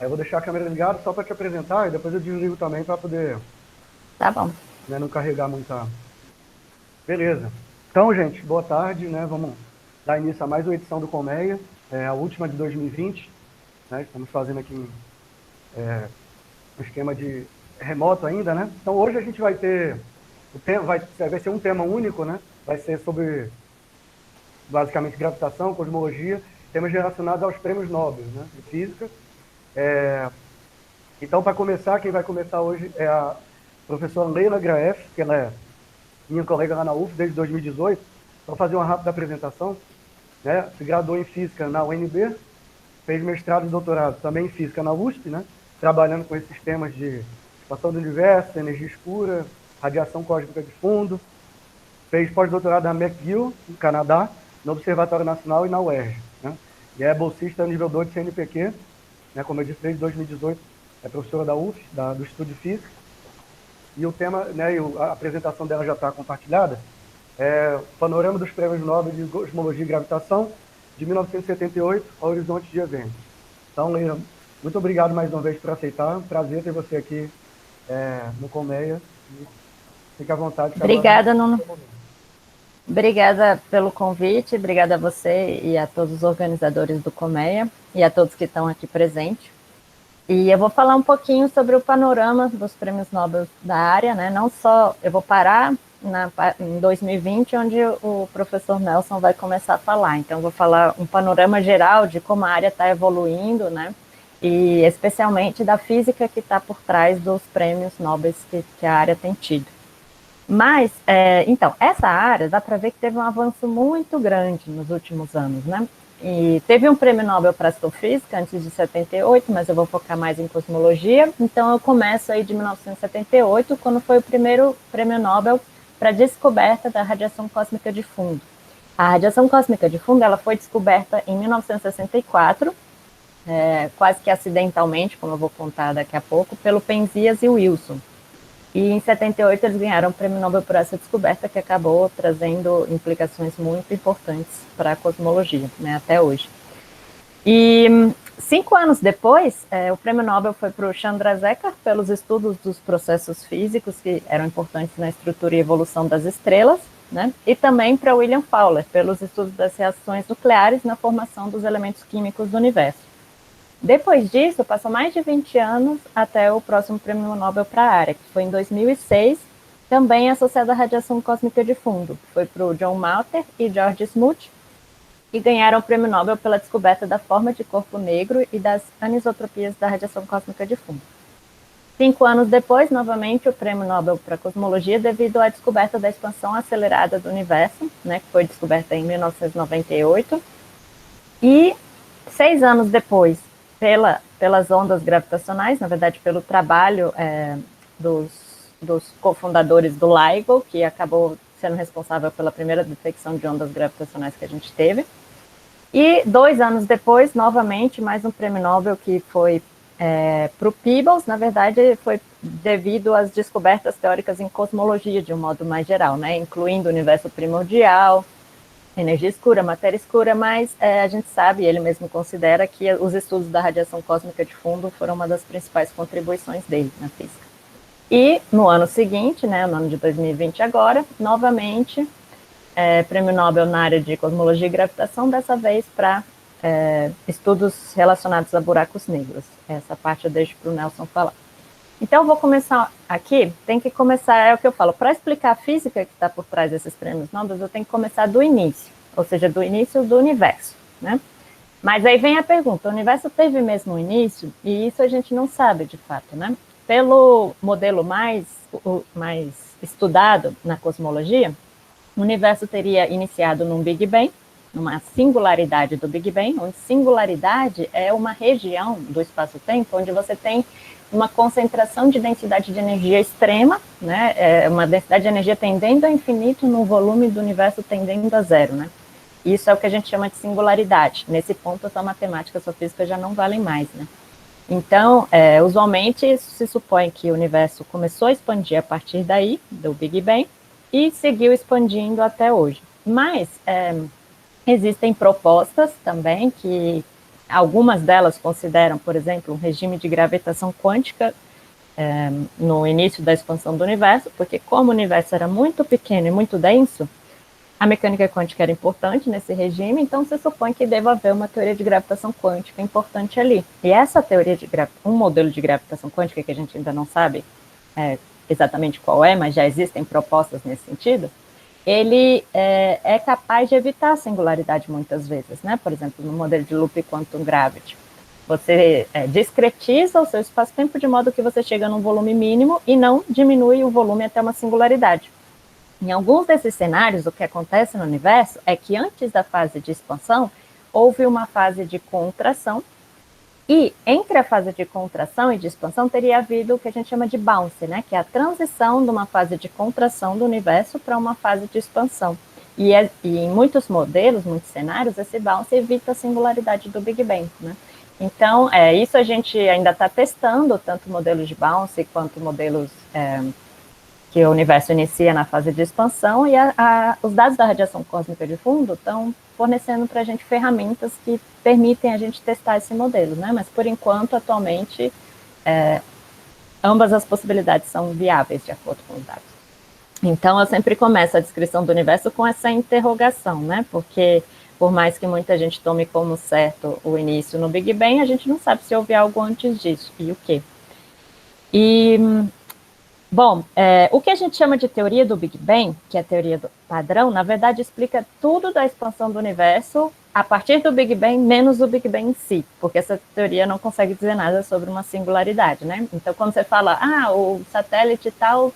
Aí eu vou deixar a câmera ligada só para te apresentar e depois eu desligo também para poder, Tá bom. né, não carregar muita. Beleza. Então, gente, boa tarde, né? Vamos dar início a mais uma edição do Colmeia, a última de 2020, né? Estamos fazendo aqui um esquema de remoto ainda, né? Então hoje a gente vai ter o tema, vai ser um tema único, né? Vai ser sobre basicamente gravitação, cosmologia, temas relacionados aos prêmios Nobel, né? De física. Então, para começar, quem vai começar hoje é a professora Leila Graef, que ela é minha colega lá na UF desde 2018. Vou fazer uma rápida apresentação. Né? Se graduou em Física na UNB, fez mestrado e doutorado também em Física na USP, né? Trabalhando com esses temas de expansão do universo, energia escura, radiação cósmica de fundo. Fez pós-doutorado na McGill, no Canadá, no Observatório Nacional e na UERJ. Né? E é bolsista nível 2 de CNPq, né? Como eu disse, desde 2018, é professora da UF, do Instituto de Física. E o tema, né, a apresentação dela já está compartilhada, é o panorama dos prêmios Nobel de Cosmologia e Gravitação, de 1978 ao horizonte de eventos. Então, Leila, muito obrigado mais uma vez por aceitar. Prazer ter você aqui no Colmeia. Fique à vontade, que agora Obrigada, é o Nuno. seu momento. Obrigada pelo convite, obrigada a você e a todos os organizadores do Colmeia e a todos que estão aqui presentes. E eu vou falar um pouquinho sobre o panorama dos prêmios Nobel da área, né? Não só, eu vou parar em 2020, onde o professor Nelson vai começar a falar. Então, eu vou falar um panorama geral de como a área está evoluindo, né? E especialmente da física que está por trás dos prêmios Nobel que a área tem tido. Mas, então, essa área dá para ver que teve um avanço muito grande nos últimos anos, né? E teve um prêmio Nobel para astrofísica antes de 78, mas eu vou focar mais em cosmologia. Então, eu começo aí de 1978, quando foi o primeiro prêmio Nobel para a descoberta da radiação cósmica de fundo. A radiação cósmica de fundo ela foi descoberta em 1964, quase que acidentalmente, como eu vou contar daqui a pouco, pelo Penzias e Wilson. E em 78 eles ganharam o prêmio Nobel por essa descoberta que acabou trazendo implicações muito importantes para a cosmologia, né, até hoje. E 5 anos depois, o prêmio Nobel foi para o Chandrasekhar pelos estudos dos processos físicos que eram importantes na estrutura e evolução das estrelas, né, e também para William Fowler pelos estudos das reações nucleares na formação dos elementos químicos do universo. Depois disso, passou mais de 20 anos até o próximo prêmio Nobel para a área, que foi em 2006, também associado à radiação cósmica de fundo. Foi para o John Malter e George Smoot, que ganharam o prêmio Nobel pela descoberta da forma de corpo negro e das anisotropias da radiação cósmica de fundo. 5 anos depois, novamente, o prêmio Nobel para Cosmologia devido à descoberta da expansão acelerada do universo, né, que foi descoberta em 1998. E 6 anos depois, pelas ondas gravitacionais, na verdade, pelo trabalho dos cofundadores do LIGO, que acabou sendo responsável pela primeira detecção de ondas gravitacionais que a gente teve. E 2 anos depois, novamente, mais um prêmio Nobel que foi para o Peebles, na verdade, foi devido às descobertas teóricas em cosmologia, de um modo mais geral, né, incluindo o universo primordial, energia escura, matéria escura, mas a gente sabe, ele mesmo considera que os estudos da radiação cósmica de fundo foram uma das principais contribuições dele na física. E no ano seguinte, né, no ano de 2020 agora, novamente, prêmio Nobel na área de cosmologia e gravitação, dessa vez para estudos relacionados a buracos negros. Essa parte eu deixo para o Nelson falar. Então, eu vou começar aqui, tem que começar, é o que eu falo, para explicar a física que está por trás desses prêmios Nobel, eu tenho que começar do início, ou seja, do início do universo, né? Mas aí vem a pergunta, o universo teve mesmo um início? E isso a gente não sabe, de fato, né? Pelo modelo mais estudado na cosmologia, o universo teria iniciado num Big Bang, numa singularidade do Big Bang, onde singularidade é uma região do espaço-tempo onde você tem uma concentração de densidade de energia extrema, né? Uma densidade de energia tendendo ao infinito no volume do universo tendendo a zero, né? Isso é o que a gente chama de singularidade. Nesse ponto, a sua matemática e a sua física já não valem mais, né? Então, usualmente, se supõe que o universo começou a expandir a partir daí, do Big Bang, e seguiu expandindo até hoje. Mas existem propostas também que Algumas delas consideram, por exemplo, um regime de gravitação quântica no início da expansão do universo, porque como o universo era muito pequeno e muito denso, a mecânica quântica era importante nesse regime, então se supõe que deva haver uma teoria de gravitação quântica importante ali. E essa teoria de um modelo de gravitação quântica, que a gente ainda não sabe exatamente qual é, mas já existem propostas nesse sentido, ele é capaz de evitar a singularidade muitas vezes, né? Por exemplo, no modelo de loop quantum gravity. Você discretiza o seu espaço-tempo de modo que você chega num volume mínimo e não diminui o volume até uma singularidade. Em alguns desses cenários, o que acontece no universo é que antes da fase de expansão, houve uma fase de contração, e entre a fase de contração e de expansão teria havido o que a gente chama de bounce, né? Que é a transição de uma fase de contração do universo para uma fase de expansão. E em muitos modelos, muitos cenários, esse bounce evita a singularidade do Big Bang, né? Então, isso a gente ainda está testando, tanto modelos de bounce quanto modelos que o universo inicia na fase de expansão, e os dados da radiação cósmica de fundo estão fornecendo para a gente ferramentas que permitem a gente testar esse modelo, né? Mas, por enquanto, atualmente, ambas as possibilidades são viáveis, de acordo com os dados. Então, eu sempre começo a descrição do universo com essa interrogação, né? Porque, por mais que muita gente tome como certo o início no Big Bang, a gente não sabe se houve algo antes disso, e o quê. Bom, o que a gente chama de teoria do Big Bang, que é a teoria do padrão, na verdade explica tudo da expansão do universo a partir do Big Bang, menos o Big Bang em si, porque essa teoria não consegue dizer nada sobre uma singularidade, né? Então, quando você fala, o satélite tal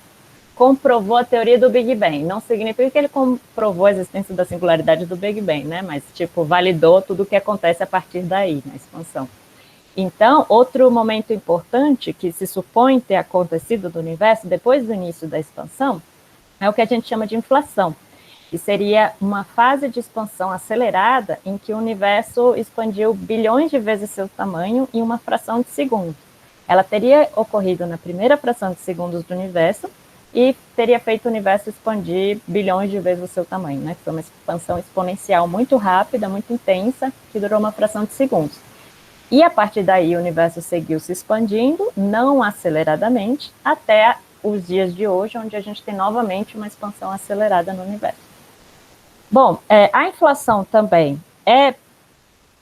comprovou a teoria do Big Bang, não significa que ele comprovou a existência da singularidade do Big Bang, né? Mas, validou tudo o que acontece a partir daí, na expansão. Então, outro momento importante que se supõe ter acontecido do universo depois do início da expansão é o que a gente chama de inflação, que seria uma fase de expansão acelerada em que o universo expandiu bilhões de vezes seu tamanho em uma fração de segundo. Ela teria ocorrido na primeira fração de segundos do universo e teria feito o universo expandir bilhões de vezes o seu tamanho, né? Foi uma expansão exponencial muito rápida, muito intensa, que durou uma fração de segundos. E a partir daí o universo seguiu se expandindo, não aceleradamente, até os dias de hoje, onde a gente tem novamente uma expansão acelerada no universo. Bom, a inflação também é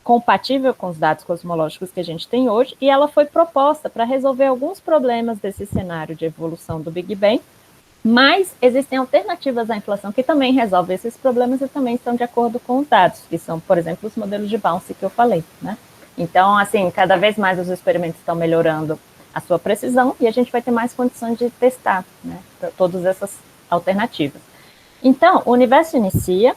compatível com os dados cosmológicos que a gente tem hoje, e ela foi proposta para resolver alguns problemas desse cenário de evolução do Big Bang, mas existem alternativas à inflação que também resolvem esses problemas e também estão de acordo com os dados, que são, por exemplo, os modelos de bounce que eu falei, né? Então, assim, cada vez mais os experimentos estão melhorando a sua precisão e a gente vai ter mais condições de testar, né, todas essas alternativas. Então, o universo inicia,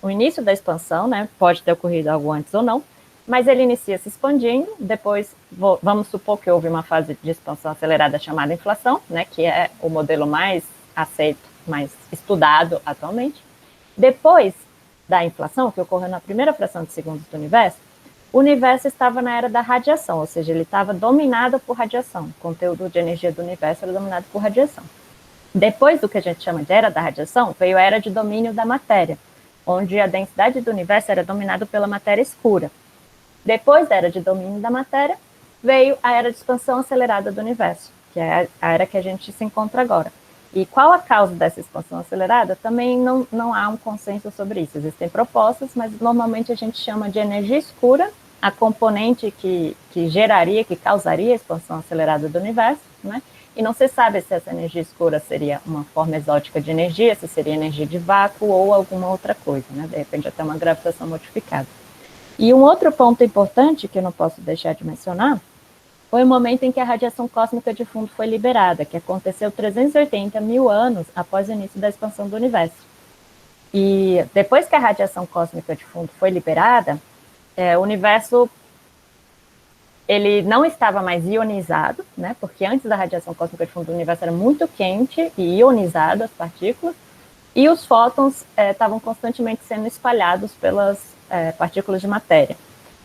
o início da expansão, né, pode ter ocorrido algo antes ou não, mas ele inicia se expandindo, depois vamos supor que houve uma fase de expansão acelerada chamada inflação, né, que é o modelo mais aceito, mais estudado atualmente. Depois da inflação, que ocorreu na primeira fração de segundos do universo, o universo estava na era da radiação, ou seja, ele estava dominado por radiação. O conteúdo de energia do universo era dominado por radiação. Depois do que a gente chama de era da radiação, veio a era de domínio da matéria, onde a densidade do universo era dominada pela matéria escura. Depois da era de domínio da matéria, veio a era de expansão acelerada do universo, que é a era que a gente se encontra agora. E qual a causa dessa expansão acelerada? Também não há um consenso sobre isso. Existem propostas, mas normalmente a gente chama de energia escura a componente que geraria, que causaria a expansão acelerada do universo, né? E não se sabe se essa energia escura seria uma forma exótica de energia, se seria energia de vácuo ou alguma outra coisa, né? De repente até uma gravitação modificada. E um outro ponto importante que eu não posso deixar de mencionar foi o momento em que a radiação cósmica de fundo foi liberada, que aconteceu 380 mil anos após o início da expansão do universo. E depois que a radiação cósmica de fundo foi liberada, o universo ele não estava mais ionizado, né? Porque antes da radiação cósmica de fundo o universo era muito quente e ionizado as partículas, e os fótons estavam constantemente sendo espalhados pelas partículas de matéria.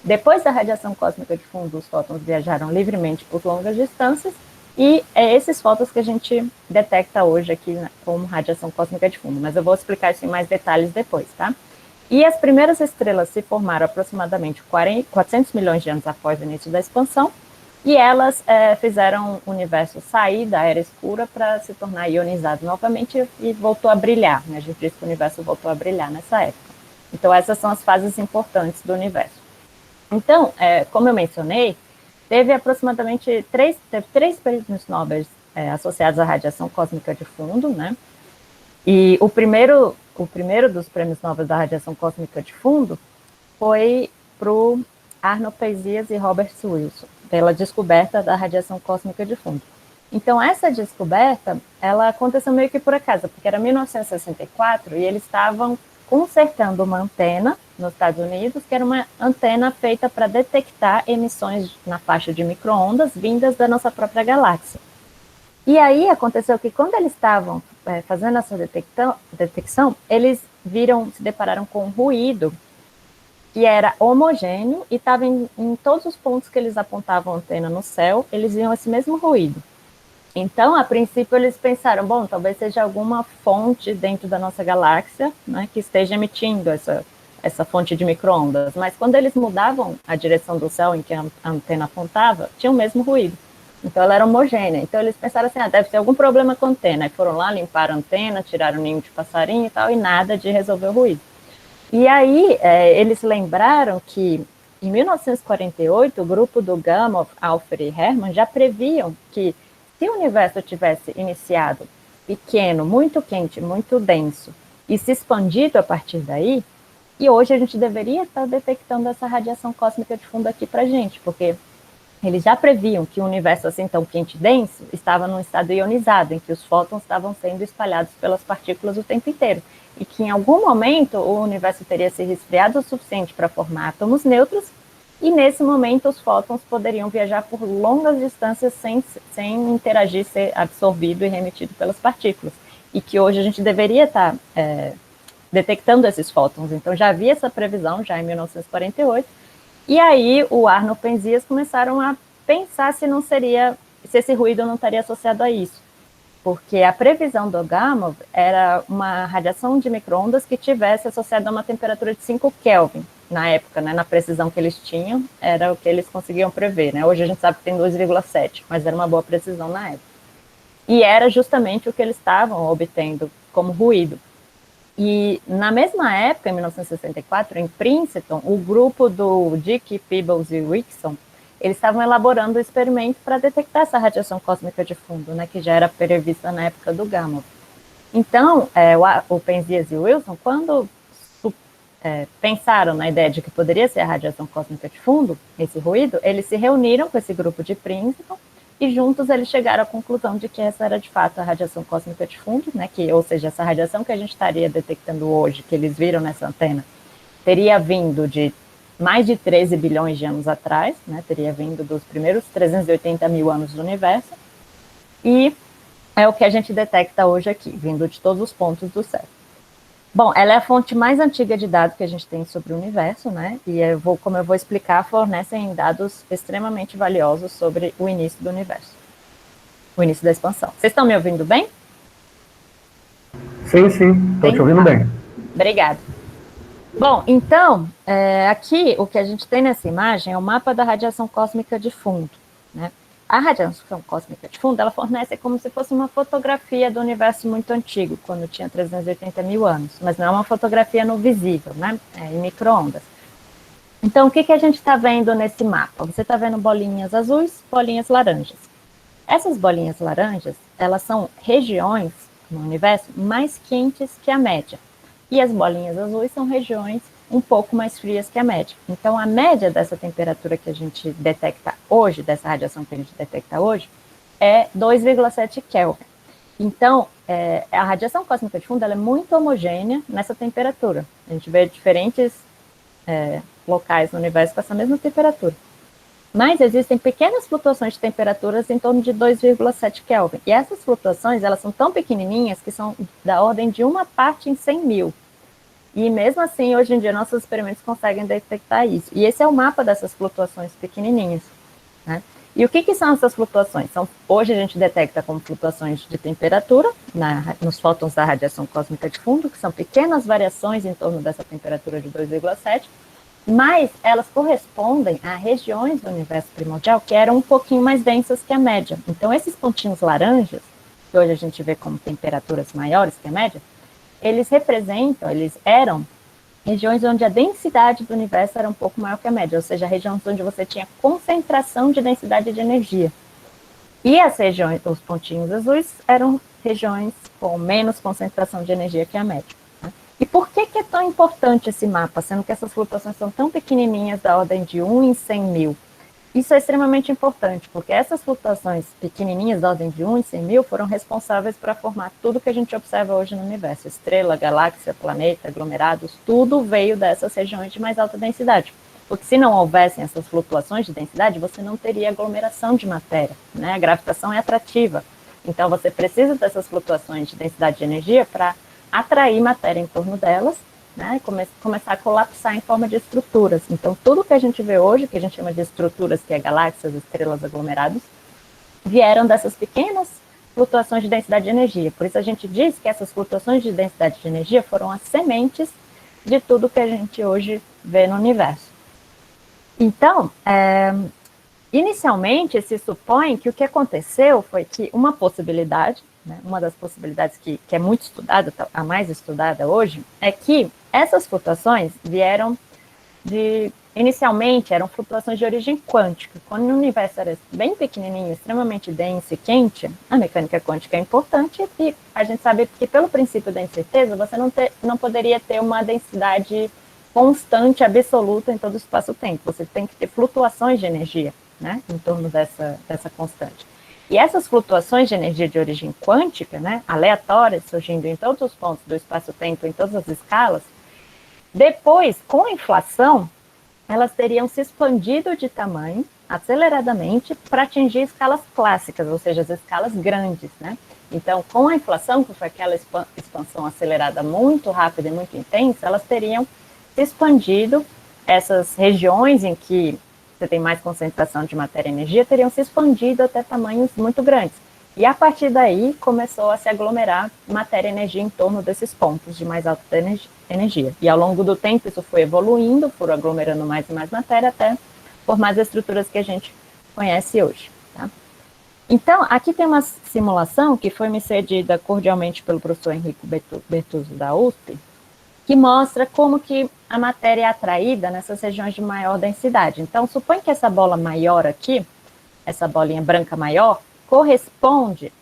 Depois da radiação cósmica de fundo, os fótons viajaram livremente por longas distâncias, e é esses fótons que a gente detecta hoje aqui como radiação cósmica de fundo, mas eu vou explicar isso em mais detalhes depois, tá? E as primeiras estrelas se formaram aproximadamente 400 milhões de anos após o início da expansão, e elas fizeram o universo sair da era escura para se tornar ionizado novamente e voltou a brilhar. Né? A gente diz que o universo voltou a brilhar nessa época. Então, essas são as fases importantes do universo. Então, como eu mencionei, teve aproximadamente três prêmios Nobel associados à radiação cósmica de fundo, né? E o primeiro dos prêmios Nobel da radiação cósmica de fundo foi para o Arnold Penzias e Robert Wilson, pela descoberta da radiação cósmica de fundo. Então, essa descoberta, ela aconteceu meio que por acaso, porque era 1964 e eles estavam consertando uma antena nos Estados Unidos, que era uma antena feita para detectar emissões na faixa de micro-ondas vindas da nossa própria galáxia. E aí aconteceu que quando eles estavam fazendo essa detecção, eles se depararam com um ruído que era homogêneo e estava em todos os pontos que eles apontavam a antena no céu, eles viam esse mesmo ruído. Então, a princípio, eles pensaram, bom, talvez seja alguma fonte dentro da nossa galáxia, né, que esteja emitindo essa fonte de micro-ondas. Mas quando eles mudavam a direção do céu em que a antena apontava, tinha o mesmo ruído. Então, ela era homogênea. Então, eles pensaram assim, deve ter algum problema com a antena. E foram lá, limparam a antena, tiraram o ninho de passarinho e tal, e nada de resolver o ruído. E aí, eles lembraram que, em 1948, o grupo do Gamow, Alpher e Hermann já previam que, se o universo tivesse iniciado pequeno, muito quente, muito denso, e se expandido a partir daí, e hoje a gente deveria estar detectando essa radiação cósmica de fundo aqui para a gente, porque eles já previam que o universo assim tão quente e denso estava num estado ionizado, em que os fótons estavam sendo espalhados pelas partículas o tempo inteiro, e que em algum momento o universo teria se resfriado o suficiente para formar átomos neutros, e nesse momento os fótons poderiam viajar por longas distâncias sem interagir, ser absorvido e remetido pelas partículas, e que hoje a gente deveria estar detectando esses fótons. Então já havia essa previsão já em 1948, e aí o Arnold Penzias começaram a pensar se esse ruído não estaria associado a isso, porque a previsão do Gamow era uma radiação de micro-ondas que tivesse associada a uma temperatura de 5 Kelvin, na época, né, na precisão que eles tinham, era o que eles conseguiam prever, né? Hoje a gente sabe que tem 2,7, mas era uma boa precisão na época. E era justamente o que eles estavam obtendo como ruído. E na mesma época, em 1964, em Princeton, o grupo do Dick, Peebles e Rickson, eles estavam elaborando um experimento para detectar essa radiação cósmica de fundo, né, que já era prevista na época do Gamow. Então, o Penzias e o Wilson, quando pensaram na ideia de que poderia ser a radiação cósmica de fundo, esse ruído, eles se reuniram com esse grupo de Princeton e juntos eles chegaram à conclusão de que essa era de fato a radiação cósmica de fundo, né, ou seja, essa radiação que a gente estaria detectando hoje, que eles viram nessa antena, teria vindo de mais de 13 bilhões de anos atrás, né, teria vindo dos primeiros 380 mil anos do universo, e é o que a gente detecta hoje aqui, vindo de todos os pontos do céu. Bom, ela é a fonte mais antiga de dados que a gente tem sobre o universo, né? E como eu vou explicar, fornecem dados extremamente valiosos sobre o início do universo, o início da expansão. Vocês estão me ouvindo bem? Sim, estou te ouvindo bem. Obrigada. Bom, então, aqui o que a gente tem nessa imagem é o mapa da radiação cósmica de fundo, né? A radiação cósmica de fundo, ela fornece como se fosse uma fotografia do universo muito antigo, quando tinha 380 mil anos, mas não é uma fotografia no visível, né? É em micro-ondas. Então, o que a gente está vendo nesse mapa? Você está vendo bolinhas azuis, bolinhas laranjas. Essas bolinhas laranjas, elas são regiões no universo mais quentes que a média. E as bolinhas azuis são regiões um pouco mais frias que a média. Então, a média dessa temperatura que a gente detecta hoje, dessa radiação que a gente detecta hoje, é 2,7 Kelvin. Então, a radiação cósmica de fundo ela é muito homogênea nessa temperatura. A gente vê diferentes locais no universo com essa mesma temperatura. Mas existem pequenas flutuações de temperaturas em torno de 2,7 Kelvin. E essas flutuações, elas são tão pequenininhas que são da ordem de 1 parte em 100 mil. E mesmo assim, hoje em dia, nossos experimentos conseguem detectar isso. E esse é o mapa dessas flutuações pequenininhas, né? E o que são essas flutuações? Hoje a gente detecta como flutuações de temperatura nos fótons da radiação cósmica de fundo, que são pequenas variações em torno dessa temperatura de 2,7, mas elas correspondem a regiões do universo primordial que eram um pouquinho mais densas que a média. Então, esses pontinhos laranjas, que hoje a gente vê como temperaturas maiores que a média, eles eram regiões onde a densidade do universo era um pouco maior que a média, ou seja, regiões onde você tinha concentração de densidade de energia. E as regiões, os pontinhos azuis, eram regiões com menos concentração de energia que a média. E por que é tão importante esse mapa, sendo que essas flutuações são tão pequenininhas, da ordem de 1 em 100 mil? Isso é extremamente importante, porque essas flutuações pequenininhas, da ordem de 1 em 100 mil, foram responsáveis para formar tudo que a gente observa hoje no universo. Estrela, galáxia, planeta, aglomerados, tudo veio dessas regiões de mais alta densidade. Porque se não houvessem essas flutuações de densidade, você não teria aglomeração de matéria, né? A gravitação é atrativa. Então, você precisa dessas flutuações de densidade de energia para atrair matéria em torno delas, né, e começar a colapsar em forma de estruturas. Então, tudo que a gente vê hoje, que a gente chama de estruturas, que é galáxias, estrelas, aglomerados, vieram dessas pequenas flutuações de densidade de energia. Por isso a gente diz que essas flutuações de densidade de energia foram as sementes de tudo que a gente hoje vê no universo. Então, inicialmente se supõe que o que aconteceu foi que uma possibilidade, né, uma das possibilidades que é muito estudada, a mais estudada hoje, é que essas flutuações vieram inicialmente eram flutuações de origem quântica. Quando o universo era bem pequenininho, extremamente denso e quente, a mecânica quântica é importante e a gente sabe que pelo princípio da incerteza, você não poderia ter uma densidade constante, absoluta em todo o espaço-tempo. Você tem que ter flutuações de energia, né, em torno dessa constante. E essas flutuações de energia de origem quântica, né, aleatórias, surgindo em todos os pontos do espaço-tempo, em todas as escalas, depois, com a inflação, elas teriam se expandido de tamanho aceleradamente para atingir escalas clássicas, ou seja, as escalas grandes, né? Então, com a inflação, que foi aquela expansão acelerada muito rápida e muito intensa, elas teriam se expandido, essas regiões em que você tem mais concentração de matéria e energia, teriam se expandido até tamanhos muito grandes. E a partir daí começou a se aglomerar matéria e energia em torno desses pontos de mais alta energia. E ao longo do tempo isso foi evoluindo, foram aglomerando mais e mais matéria até formar as estruturas que a gente conhece hoje. Tá? Então, aqui tem uma simulação que foi me cedida cordialmente pelo professor Henrico Bertuzzo da USP, que mostra como que a matéria é atraída nessas regiões de maior densidade. Então, supõe que essa bola maior aqui, essa bolinha branca maior, corresponde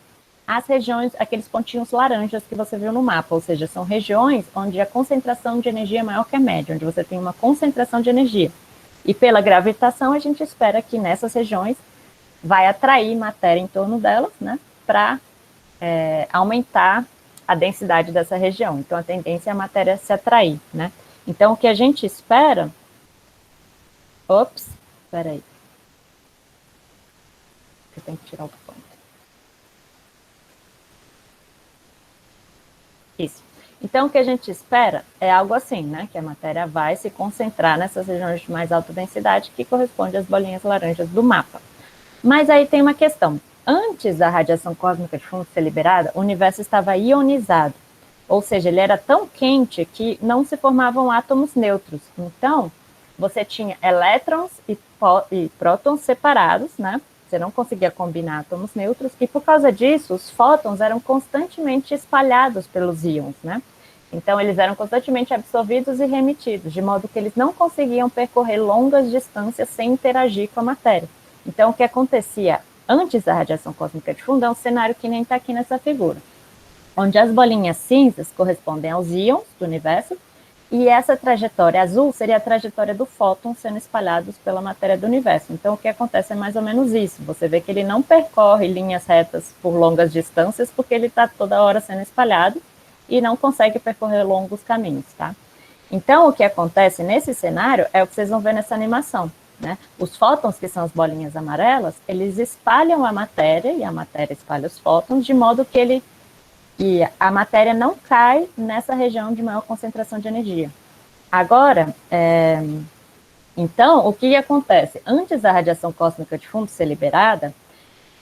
às regiões, aqueles pontinhos laranjas que você viu no mapa, ou seja, são regiões onde a concentração de energia é maior que a média, onde você tem uma concentração de energia. E pela gravitação, a gente espera que nessas regiões vai atrair matéria em torno delas, né, para aumentar a densidade dessa região. Então, a tendência é a matéria se atrair, né? Então, o que a gente espera... espera aí. Eu tenho que tirar o ponto. Isso. Então, o que a gente espera é algo assim, né? Que a matéria vai se concentrar nessas regiões de mais alta densidade, que corresponde às bolinhas laranjas do mapa. Mas aí tem uma questão. Antes da radiação cósmica de fundo ser liberada, o universo estava ionizado. Ou seja, ele era tão quente que não se formavam átomos neutros. Então, você tinha elétrons e prótons separados, né? Você não conseguia combinar átomos neutros, e por causa disso, os fótons eram constantemente espalhados pelos íons, né? Então, eles eram constantemente absorvidos e remetidos, de modo que eles não conseguiam percorrer longas distâncias sem interagir com a matéria. Então, o que acontecia antes da radiação cósmica de fundo é um cenário que nem está aqui nessa figura, onde as bolinhas cinzas correspondem aos íons do universo, e essa trajetória azul seria a trajetória do fóton sendo espalhados pela matéria do universo. Então, o que acontece é mais ou menos isso. Você vê que ele não percorre linhas retas por longas distâncias, porque ele está toda hora sendo espalhado e não consegue percorrer longos caminhos, tá? Então, o que acontece nesse cenário é o que vocês vão ver nessa animação, né? Os fótons, que são as bolinhas amarelas, eles espalham a matéria, e a matéria espalha os fótons, de modo que a matéria não cai nessa região de maior concentração de energia. Agora, Então, o que acontece? Antes da radiação cósmica de fundo ser liberada,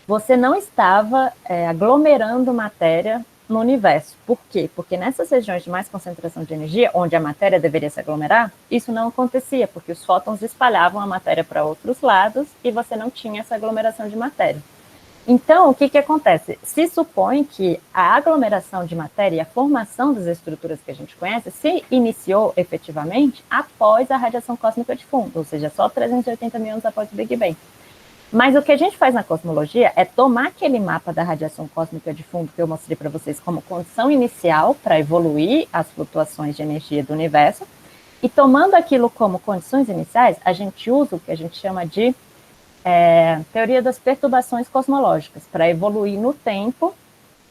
você não estava aglomerando matéria no universo. Por quê? Porque nessas regiões de mais concentração de energia, onde a matéria deveria se aglomerar, isso não acontecia, porque os fótons espalhavam a matéria para outros lados e você não tinha essa aglomeração de matéria. Então, o que acontece? Se supõe que a aglomeração de matéria e a formação das estruturas que a gente conhece se iniciou efetivamente após a radiação cósmica de fundo, ou seja, só 380 mil anos após o Big Bang. Mas o que a gente faz na cosmologia é tomar aquele mapa da radiação cósmica de fundo que eu mostrei para vocês como condição inicial para evoluir as flutuações de energia do universo, e tomando aquilo como condições iniciais, a gente usa o que a gente chama de teoria das perturbações cosmológicas, para evoluir no tempo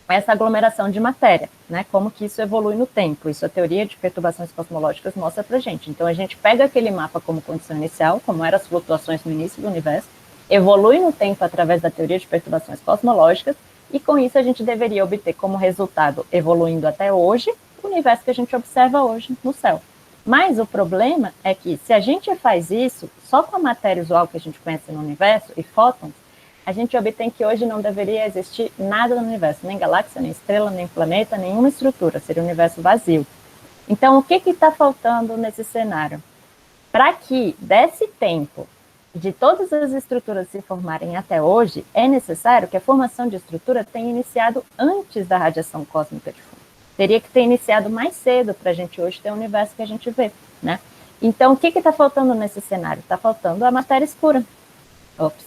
essa aglomeração de matéria, né? Como que isso evolui no tempo. Isso a teoria de perturbações cosmológicas mostra para a gente. Então, a gente pega aquele mapa como condição inicial, como eram as flutuações no início do universo, evolui no tempo através da teoria de perturbações cosmológicas, e com isso a gente deveria obter como resultado, evoluindo até hoje, o universo que a gente observa hoje no céu. Mas o problema é que, se a gente faz isso só com a matéria usual que a gente conhece no universo e fótons, a gente obtém que hoje não deveria existir nada no universo, nem galáxia, nem estrela, nem planeta, nenhuma estrutura, seria um universo vazio. Então, o que está faltando nesse cenário? Para que desse tempo de todas as estruturas se formarem até hoje, é necessário que a formação de estrutura tenha iniciado antes da radiação cósmica de fundo. Teria que ter iniciado mais cedo para a gente hoje ter o universo que a gente vê, né? Então, o que está faltando nesse cenário? Está faltando a matéria escura. Ops.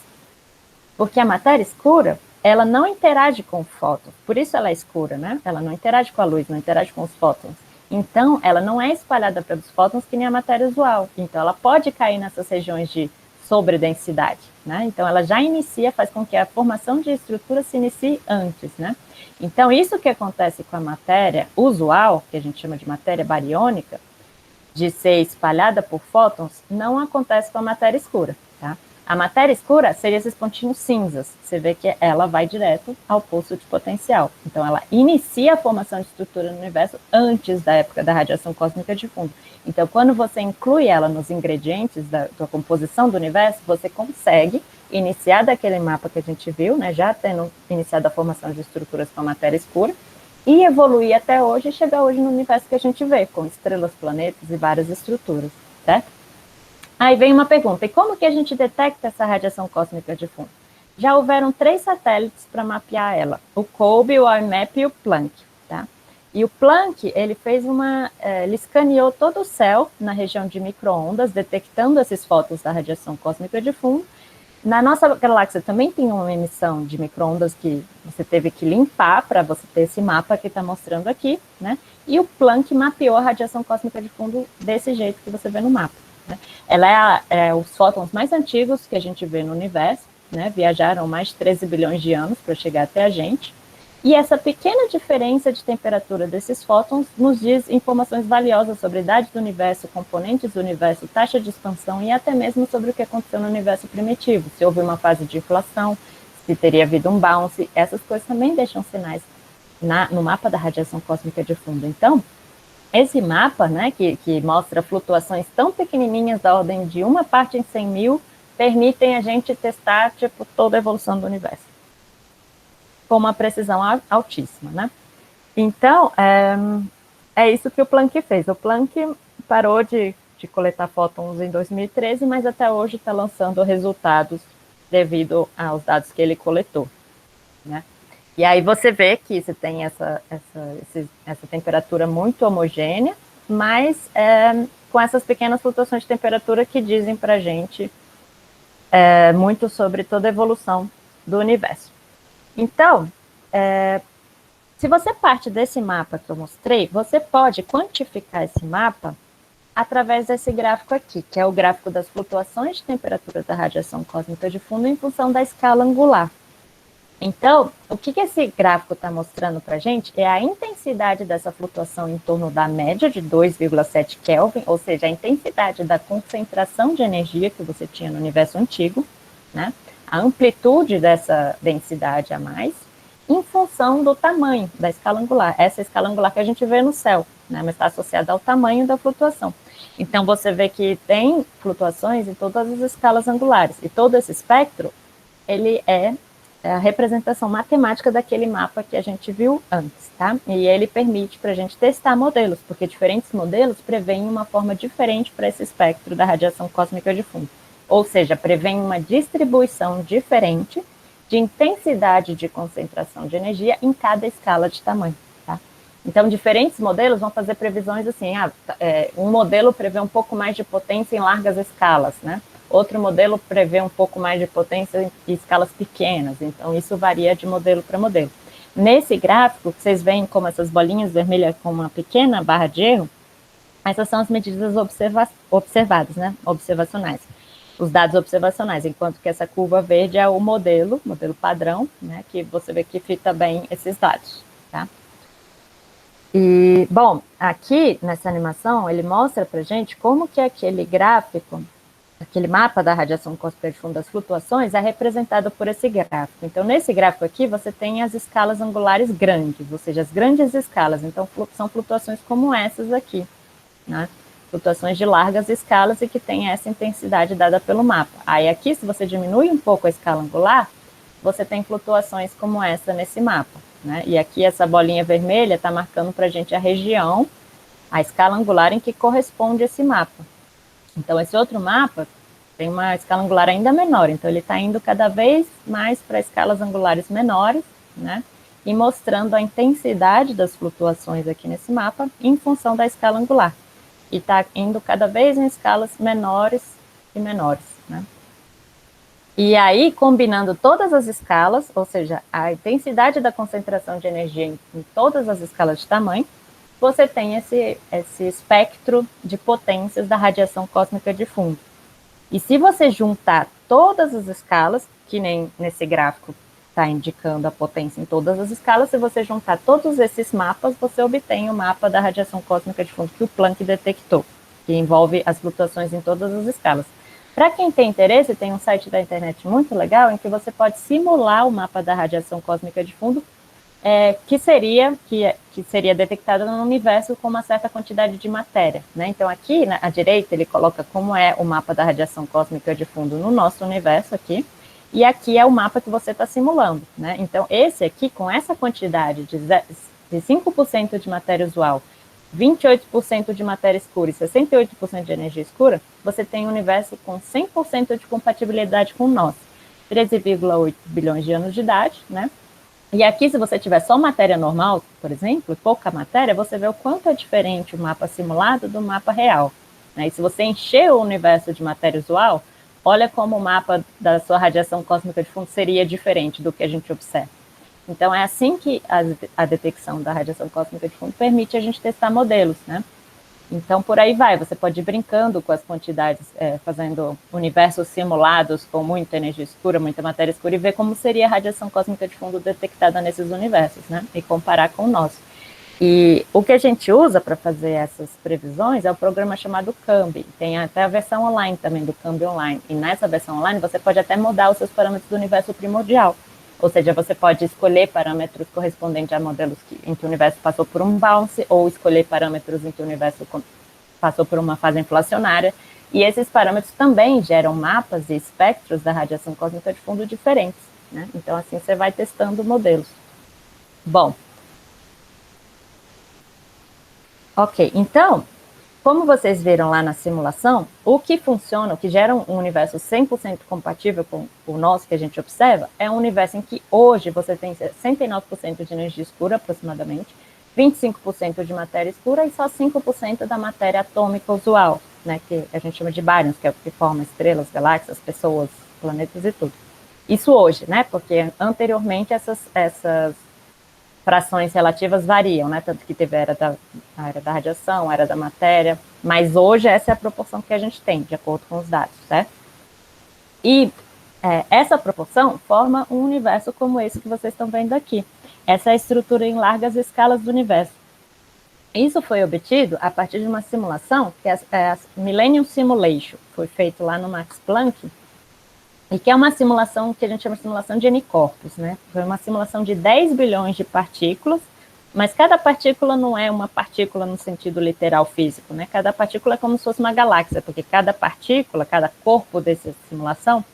Porque a matéria escura, ela não interage com o fóton, por isso ela é escura, né? Ela não interage com a luz, não interage com os fótons. Então, ela não é espalhada pelos fótons que nem a matéria usual. Então, ela pode cair nessas regiões de sobredensidade, né? Então, ela já inicia, faz com que a formação de estrutura se inicie antes, né? Então, isso que acontece com a matéria usual, que a gente chama de matéria bariônica, de ser espalhada por fótons, não acontece com a matéria escura, tá? A matéria escura seria esses pontinhos cinzas. Você vê que ela vai direto ao pulso de potencial. Então, ela inicia a formação de estrutura no universo antes da época da radiação cósmica de fundo. Então, quando você inclui ela nos ingredientes da composição do universo, você consegue iniciar daquele mapa que a gente viu, né, já tendo iniciado a formação de estruturas com a matéria escura, e evoluir até hoje e chegar hoje no universo que a gente vê, com estrelas, planetas e várias estruturas, certo? Aí vem uma pergunta, e como que a gente detecta essa radiação cósmica de fundo? Já houveram 3 satélites para mapear ela, o COBE, o IMAP e o Planck, tá? E o Planck, ele fez ele escaneou todo o céu na região de micro-ondas, detectando esses fótons da radiação cósmica de fundo. Na nossa galáxia também tem uma emissão de micro-ondas que você teve que limpar para você ter esse mapa que está mostrando aqui, né? E o Planck mapeou a radiação cósmica de fundo desse jeito que você vê no mapa, né? Ela é os fótons mais antigos que a gente vê no universo, né? Viajaram mais de 13 bilhões de anos para chegar até a gente. E essa pequena diferença de temperatura desses fótons nos diz informações valiosas sobre a idade do universo, componentes do universo, taxa de expansão e até mesmo sobre o que aconteceu no universo primitivo, se houve uma fase de inflação, se teria havido um bounce. Essas coisas também deixam sinais no mapa da radiação cósmica de fundo. Então, esse mapa, né, que mostra flutuações tão pequenininhas da ordem de 1 parte em 100 mil, permitem a gente testar tipo, toda a evolução do universo com uma precisão altíssima, né? Então, é isso que o Planck fez. O Planck parou de coletar fótons em 2013, mas até hoje está lançando resultados devido aos dados que ele coletou, né? E aí você vê que você tem essa temperatura muito homogênea, mas com essas pequenas flutuações de temperatura que dizem para a gente muito sobre toda a evolução do universo. Então, se você parte desse mapa que eu mostrei, você pode quantificar esse mapa através desse gráfico aqui, que é o gráfico das flutuações de temperatura da radiação cósmica de fundo em função da escala angular. Então, o que esse gráfico está mostrando para a gente é a intensidade dessa flutuação em torno da média de 2,7 Kelvin, ou seja, a intensidade da concentração de energia que você tinha no universo antigo, né? A amplitude dessa densidade a mais, em função do tamanho da escala angular. Essa escala angular que a gente vê no céu, né? Mas está associada ao tamanho da flutuação. Então, você vê que tem flutuações em todas as escalas angulares. E todo esse espectro, ele é a representação matemática daquele mapa que a gente viu antes, tá? E ele permite para a gente testar modelos, porque diferentes modelos preveem uma forma diferente para esse espectro da radiação cósmica de fundo. Ou seja, prevêem uma distribuição diferente de intensidade de concentração de energia em cada escala de tamanho. Então, diferentes modelos vão fazer previsões assim, um modelo prevê um pouco mais de potência em largas escalas, né? Outro modelo prevê um pouco mais de potência em escalas pequenas, então isso varia de modelo para modelo. Nesse gráfico, vocês veem como essas bolinhas vermelhas com uma pequena barra de erro, essas são as medidas observadas, né? Observacionais. Os dados observacionais, enquanto que essa curva verde é o modelo padrão, né? Que você vê que fita bem esses dados, tá? E, bom, aqui nessa animação ele mostra pra gente como que aquele gráfico, aquele mapa da radiação cósmica de fundo das flutuações é representado por esse gráfico. Então, nesse gráfico aqui, você tem as escalas angulares grandes, ou seja, as grandes escalas. Então, são flutuações como essas aqui, né? Flutuações de largas escalas e que tem essa intensidade dada pelo mapa. Aí aqui, se você diminui um pouco a escala angular, você tem flutuações como essa nesse mapa, né? E aqui essa bolinha vermelha está marcando para a gente a região, a escala angular em que corresponde esse mapa. Então, esse outro mapa tem uma escala angular ainda menor, então ele está indo cada vez mais para escalas angulares menores, né? E mostrando a intensidade das flutuações aqui nesse mapa em função da escala angular. E está indo cada vez em escalas menores e menores, né? E aí, combinando todas as escalas, ou seja, a intensidade da concentração de energia em todas as escalas de tamanho, você tem esse espectro de potências da radiação cósmica de fundo. E se você juntar todas as escalas, que nem nesse gráfico está indicando a potência em todas as escalas, se você juntar todos esses mapas, você obtém o mapa da radiação cósmica de fundo que o Planck detectou, que envolve as flutuações em todas as escalas. Para quem tem interesse, tem um site da internet muito legal em que você pode simular o mapa da radiação cósmica de fundo, que seria detectada no universo com uma certa quantidade de matéria, né? Então, aqui à direita, ele coloca como é o mapa da radiação cósmica de fundo no nosso universo aqui, e aqui é o mapa que você está simulando, né? Então, esse aqui, com essa quantidade de 5% de matéria usual, 28% de matéria escura e 68% de energia escura, você tem um universo com 100% de compatibilidade com o nosso. 13,8 bilhões de anos de idade, né? E aqui, se você tiver só matéria normal, por exemplo, pouca matéria, você vê o quanto é diferente o mapa simulado do mapa real, né? E se você encher o universo de matéria usual, olha como o mapa da sua radiação cósmica de fundo seria diferente do que a gente observa. Então, é assim que a detecção da radiação cósmica de fundo permite a gente testar modelos, né? Então, por aí vai, você pode ir brincando com as quantidades, fazendo universos simulados com muita energia escura, muita matéria escura, e ver como seria a radiação cósmica de fundo detectada nesses universos, né? E comparar com o nosso. E o que a gente usa para fazer essas previsões é o programa chamado CAMBI. Tem até a versão online também do CAMBI Online. E nessa versão online você pode até mudar os seus parâmetros do universo primordial. Ou seja, você pode escolher parâmetros correspondentes a modelos em que o universo passou por um bounce, ou escolher parâmetros em que o universo passou por uma fase inflacionária. E esses parâmetros também geram mapas e espectros da radiação cósmica de fundo diferentes, né? Então, assim, você vai testando modelos. Bom, ok, então, como vocês viram lá na simulação, o que funciona, o que gera um universo 100% compatível com o nosso que a gente observa, é um universo em que hoje você tem 69% de energia escura, aproximadamente, 25% de matéria escura e só 5% da matéria atômica usual, né, que a gente chama de baryons, que é o que forma estrelas, galáxias, pessoas, planetas e tudo. Isso hoje, né, porque anteriormente essas frações relativas variam, né? Tanto que teve a era da radiação, a era da matéria, mas hoje essa é a proporção que a gente tem, de acordo com os dados, certo? E essa proporção forma um universo como esse que vocês estão vendo aqui. Essa é a estrutura em largas escalas do universo. Isso foi obtido a partir de uma simulação, que é a Millennium Simulation, foi feito lá no Max Planck, e que é uma simulação que a gente chama de simulação de N-corpos, né? Foi uma simulação de 10 bilhões de partículas Mas cada partícula não é uma partícula no sentido literal físico, né? Cada partícula é como se fosse uma galáxia, porque cada partícula, cada corpo dessa simulação,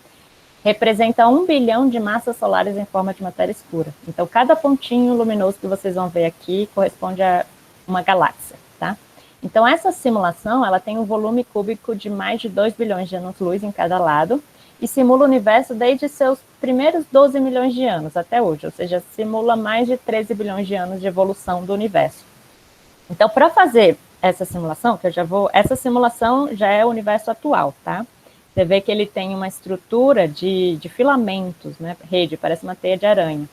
representa 1 bilhão de massas solares em forma de matéria escura. Então, cada pontinho luminoso que vocês vão ver aqui corresponde a uma galáxia, tá? Então, essa simulação, ela tem um volume cúbico de mais de 2 bilhões de anos-luz em cada lado, e simula o universo desde seus primeiros 12 milhões de anos até hoje, ou seja, simula mais de 13 bilhões de anos de evolução do universo. Então, para fazer essa simulação, essa simulação já é o universo atual, tá? Você vê que ele tem uma estrutura de filamentos, né? Rede, parece uma teia de aranha.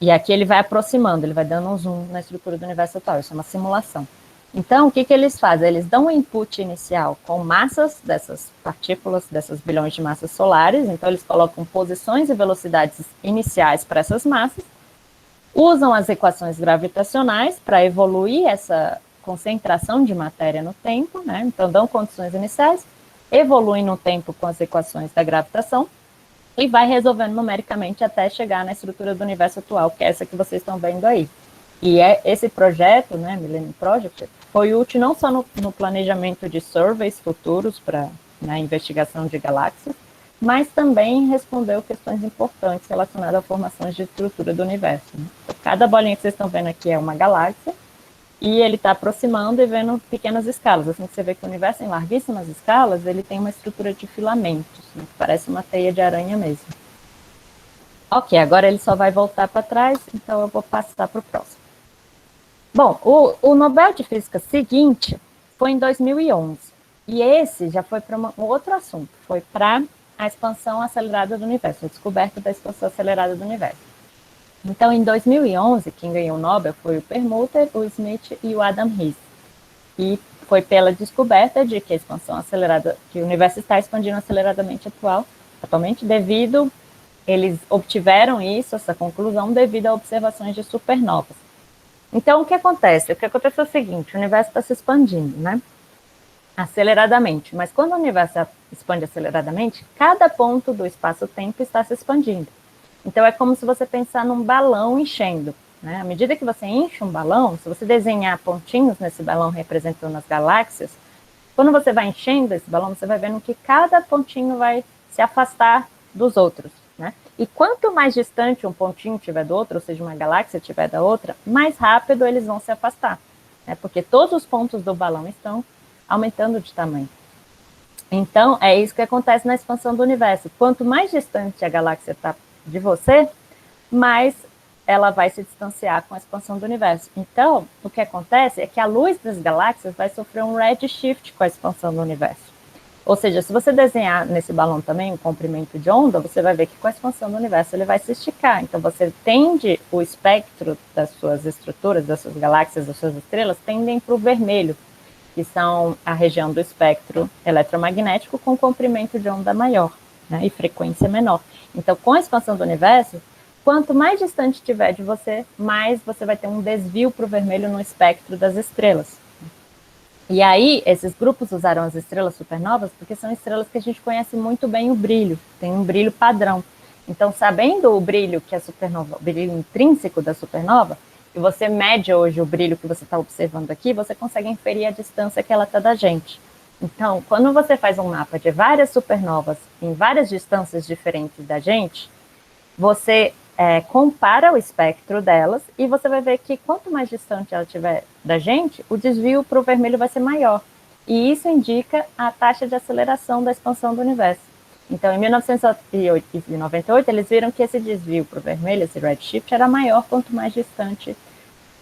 E aqui ele vai aproximando, ele vai dando um zoom na estrutura do universo atual, isso é uma simulação. Então, o que eles fazem? Eles dão um input inicial com massas dessas partículas, dessas bilhões de massas solares, então eles colocam posições e velocidades iniciais para essas massas, usam as equações gravitacionais para evoluir essa concentração de matéria no tempo, né? Então dão condições iniciais, evoluem no tempo com as equações da gravitação e vai resolvendo numericamente até chegar na estrutura do universo atual, que é essa que vocês estão vendo aí. E esse projeto, né, Millennium Project, foi útil não só no planejamento de surveys futuros para investigação de galáxias, mas também respondeu questões importantes relacionadas a formações de estrutura do universo. Né? Cada bolinha que vocês estão vendo aqui é uma galáxia, e ele está aproximando e vendo pequenas escalas. Assim que você vê que o universo em larguíssimas escalas, ele tem uma estrutura de filamentos, né, que parece uma teia de aranha mesmo. Ok, agora ele só vai voltar para trás, então eu vou passar para o próximo. Bom, o Nobel de Física seguinte foi em 2011, e esse já foi para um outro assunto, foi para a expansão acelerada do universo, a descoberta da expansão acelerada do universo. Então, em 2011, quem ganhou o Nobel foi o Perlmutter, o Smith e o Adam Riess, e foi pela descoberta de que a expansão acelerada, que o universo está expandindo aceleradamente atualmente, eles obtiveram essa conclusão devido a observações de supernovas. Então, o que acontece? O que acontece é o seguinte, o universo está se expandindo, né? Aceleradamente, mas quando o universo expande aceleradamente, cada ponto do espaço-tempo está se expandindo. Então, é como se você pensar num balão enchendo, né? À medida que você enche um balão, se você desenhar pontinhos nesse balão representando as galáxias, quando você vai enchendo esse balão, você vai vendo que cada pontinho vai se afastar dos outros, né? E quanto mais distante um pontinho tiver do outro, ou seja, uma galáxia tiver da outra, mais rápido eles vão se afastar, né? Porque todos os pontos do balão estão aumentando de tamanho. Então, é isso que acontece na expansão do universo. Quanto mais distante a galáxia está de você, mais ela vai se distanciar com a expansão do universo. Então, o que acontece é que a luz das galáxias vai sofrer um redshift com a expansão do universo. Ou seja, se você desenhar nesse balão também um comprimento de onda, você vai ver que com a expansão do universo ele vai se esticar. Então, você tende o espectro das suas estruturas, das suas galáxias, das suas estrelas, tendem para o vermelho, que são a região do espectro eletromagnético com comprimento de onda maior, né, e frequência menor. Então, com a expansão do universo, quanto mais distante estiver de você, mais você vai ter um desvio para o vermelho no espectro das estrelas. E aí, esses grupos usaram as estrelas supernovas porque são estrelas que a gente conhece muito bem o brilho, tem um brilho padrão. Então, sabendo o brilho que a supernova, o brilho intrínseco da supernova, e você mede hoje o brilho que você está observando aqui, você consegue inferir a distância que ela está da gente. Então, quando você faz um mapa de várias supernovas em várias distâncias diferentes da gente, você compara o espectro delas e você vai ver que quanto mais distante ela estiver da gente, o desvio para o vermelho vai ser maior. E isso indica a taxa de aceleração da expansão do universo. Então, em 1998, eles viram que esse desvio para o vermelho, esse redshift, era maior quanto mais distante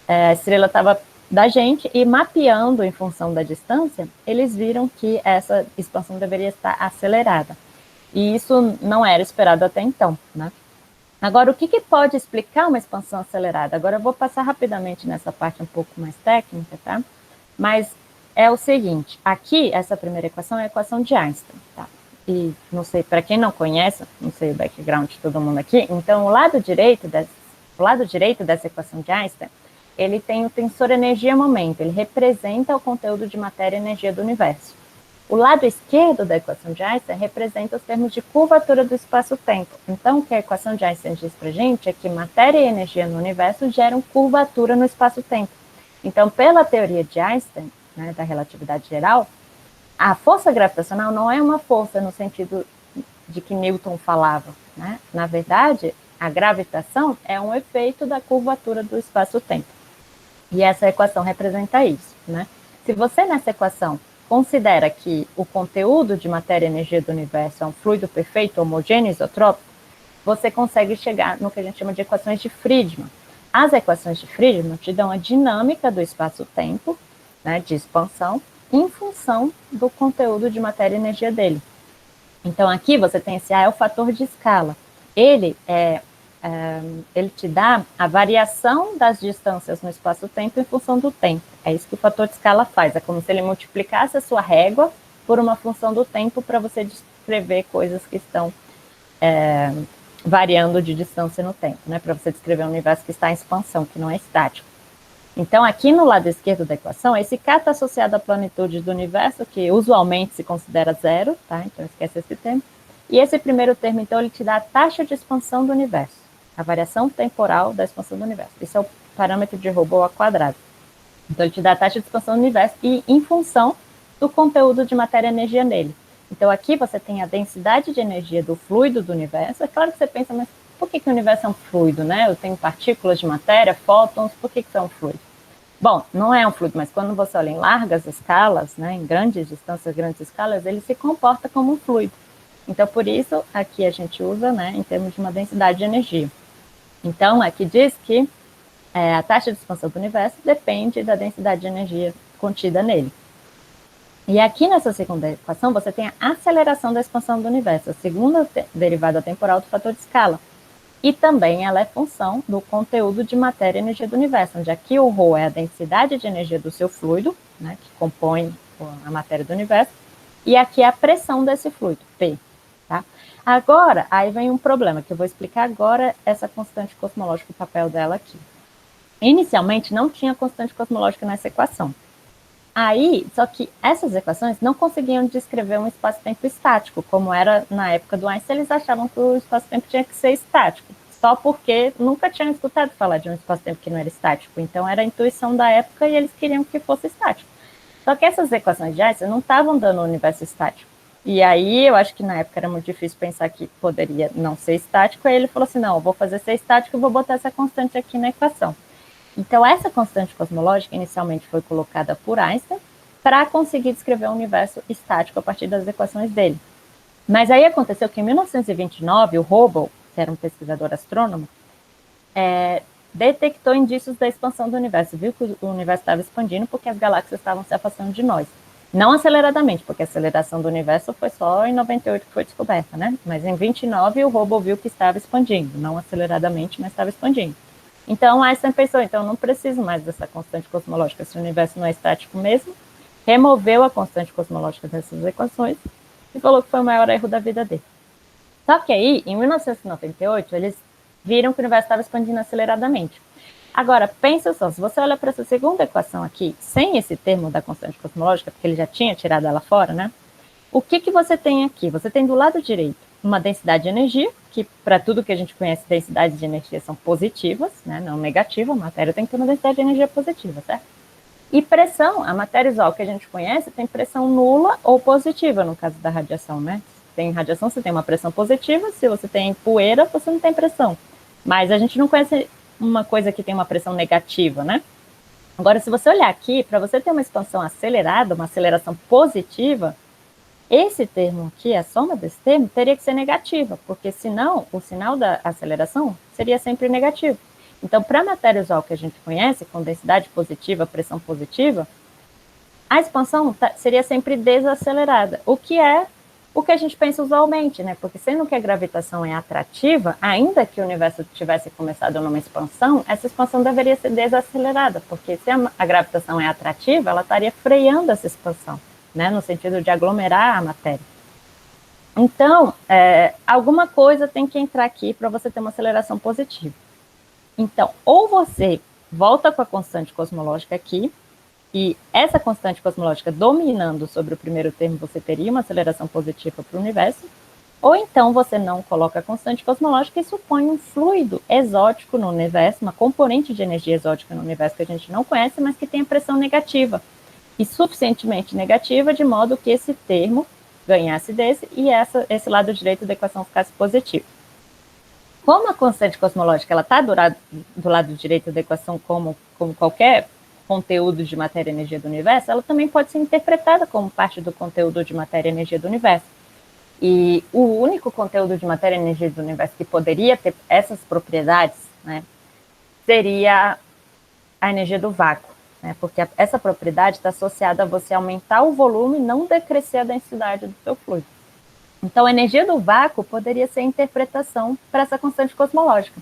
a estrela estava da gente, e mapeando em função da distância, eles viram que essa expansão deveria estar acelerada. E isso não era esperado até então, né? Agora, o que pode explicar uma expansão acelerada? Agora eu vou passar rapidamente nessa parte um pouco mais técnica, tá? Mas é o seguinte, aqui, essa primeira equação é a equação de Einstein, tá? E, não sei, para quem não conhece, não sei o background de todo mundo aqui, então o lado direito dessa equação de Einstein, ele tem o tensor energia-momento, ele representa o conteúdo de matéria e energia do universo. O lado esquerdo da equação de Einstein representa os termos de curvatura do espaço-tempo. Então, o que a equação de Einstein diz para a gente é que matéria e energia no universo geram curvatura no espaço-tempo. Então, pela teoria de Einstein, né, da relatividade geral, a força gravitacional não é uma força no sentido de que Newton falava, né? Na verdade, a gravitação é um efeito da curvatura do espaço-tempo. E essa equação representa isso, né? Se você, nessa equação, considera que o conteúdo de matéria e energia do universo é um fluido perfeito, homogêneo e isotrópico, você consegue chegar no que a gente chama de equações de Friedmann. As equações de Friedmann te dão a dinâmica do espaço-tempo, né, de expansão, em função do conteúdo de matéria e energia dele. Então, aqui você tem esse A, é o fator de escala. Ele te dá a variação das distâncias no espaço-tempo em função do tempo. É isso que o fator de escala faz. É como se ele multiplicasse a sua régua por uma função do tempo para você descrever coisas que estão variando de distância no tempo, né? Para você descrever um universo que está em expansão, que não é estático. Então, aqui no lado esquerdo da equação, esse K está associado à planitude do universo, que usualmente se considera zero, tá? Então, esquece esse termo. E esse primeiro termo, então, ele te dá a taxa de expansão do universo, a variação temporal da expansão do universo. Isso é o parâmetro de Rho ao quadrado. Então, ele te dá a taxa de expansão do universo e em função do conteúdo de matéria e energia nele. Então, aqui você tem a densidade de energia do fluido do universo. É claro que você pensa, mas por que o universo é um fluido, né? Eu tenho partículas de matéria, fótons, por que isso é um fluido? Bom, não é um fluido, mas quando você olha em largas escalas, né, em grandes distâncias, grandes escalas, ele se comporta como um fluido. Então, por isso, aqui a gente usa, né, em termos de uma densidade de energia. Então, aqui diz que a taxa de expansão do universo depende da densidade de energia contida nele. E aqui nessa segunda equação, você tem a aceleração da expansão do universo, a segunda derivada temporal do fator de escala. E também ela é função do conteúdo de matéria e energia do universo, onde aqui o Rho é a densidade de energia do seu fluido, né, que compõe a matéria do universo, e aqui é a pressão desse fluido, P. Tá? Agora, aí vem um problema, que eu vou explicar agora essa constante cosmológica, o papel dela aqui. Inicialmente, não tinha constante cosmológica nessa equação. Aí, só que essas equações não conseguiam descrever um espaço-tempo estático, como era na época do Einstein, eles achavam que o espaço-tempo tinha que ser estático, só porque nunca tinham escutado falar de um espaço-tempo que não era estático, então era a intuição da época e eles queriam que fosse estático. Só que essas equações de Einstein não estavam dando um universo estático. E aí, eu acho que na época era muito difícil pensar que poderia não ser estático, aí ele falou assim, não, eu vou fazer ser estático e vou botar essa constante aqui na equação. Então, essa constante cosmológica inicialmente foi colocada por Einstein para conseguir descrever um universo estático a partir das equações dele. Mas aí aconteceu que em 1929, o Hubble, que era um pesquisador astrônomo, detectou indícios da expansão do universo, viu que o universo estava expandindo porque as galáxias estavam se afastando de nós. Não aceleradamente, porque a aceleração do universo foi só em 98 que foi descoberta, né? Mas em 29 o Hubble viu que estava expandindo, não aceleradamente, mas estava expandindo. Então, Einstein pensou, então não preciso mais dessa constante cosmológica, se o universo não é estático mesmo, removeu a constante cosmológica dessas equações e falou que foi o maior erro da vida dele. Só que aí, em 1998, eles viram que o universo estava expandindo aceleradamente. Agora, pensa só, se você olha para essa segunda equação aqui, sem esse termo da constante cosmológica, porque ele já tinha tirado ela fora, né? O que você tem aqui? Você tem do lado direito uma densidade de energia, que para tudo que a gente conhece, densidades de energia são positivas, né, não negativas, a matéria tem que ter uma densidade de energia positiva, certo? E pressão, a matéria usual que a gente conhece tem pressão nula ou positiva, no caso da radiação, né? Se tem radiação, você tem uma pressão positiva, se você tem poeira, você não tem pressão. Mas a gente não conhece uma coisa que tem uma pressão negativa, né? Agora, se você olhar aqui, para você ter uma expansão acelerada, uma aceleração positiva, esse termo aqui, a soma desse termo, teria que ser negativa, porque senão o sinal da aceleração seria sempre negativo. Então, para a matéria usual que a gente conhece, com densidade positiva, pressão positiva, a expansão seria sempre desacelerada, o que é o que a gente pensa usualmente, né? Porque sendo que a gravitação é atrativa, ainda que o universo tivesse começado numa expansão, essa expansão deveria ser desacelerada, porque se a gravitação é atrativa, ela estaria freando essa expansão, né, no sentido de aglomerar a matéria. Então, alguma coisa tem que entrar aqui para você ter uma aceleração positiva. Então, ou você volta com a constante cosmológica aqui, e essa constante cosmológica dominando sobre o primeiro termo, você teria uma aceleração positiva para o universo, ou então você não coloca a constante cosmológica e supõe um fluido exótico no universo, uma componente de energia exótica no universo que a gente não conhece, mas que tem a pressão negativa, e suficientemente negativa, de modo que esse termo ganhasse desse e esse lado direito da equação ficasse positivo. Como a constante cosmológica está do lado direito da equação como qualquer conteúdo de matéria e energia do universo, ela também pode ser interpretada como parte do conteúdo de matéria e energia do universo. E o único conteúdo de matéria e energia do universo que poderia ter essas propriedades, né, seria a energia do vácuo, né, porque essa propriedade está associada a você aumentar o volume e não decrescer a densidade do seu fluido. Então, a energia do vácuo poderia ser a interpretação para essa constante cosmológica.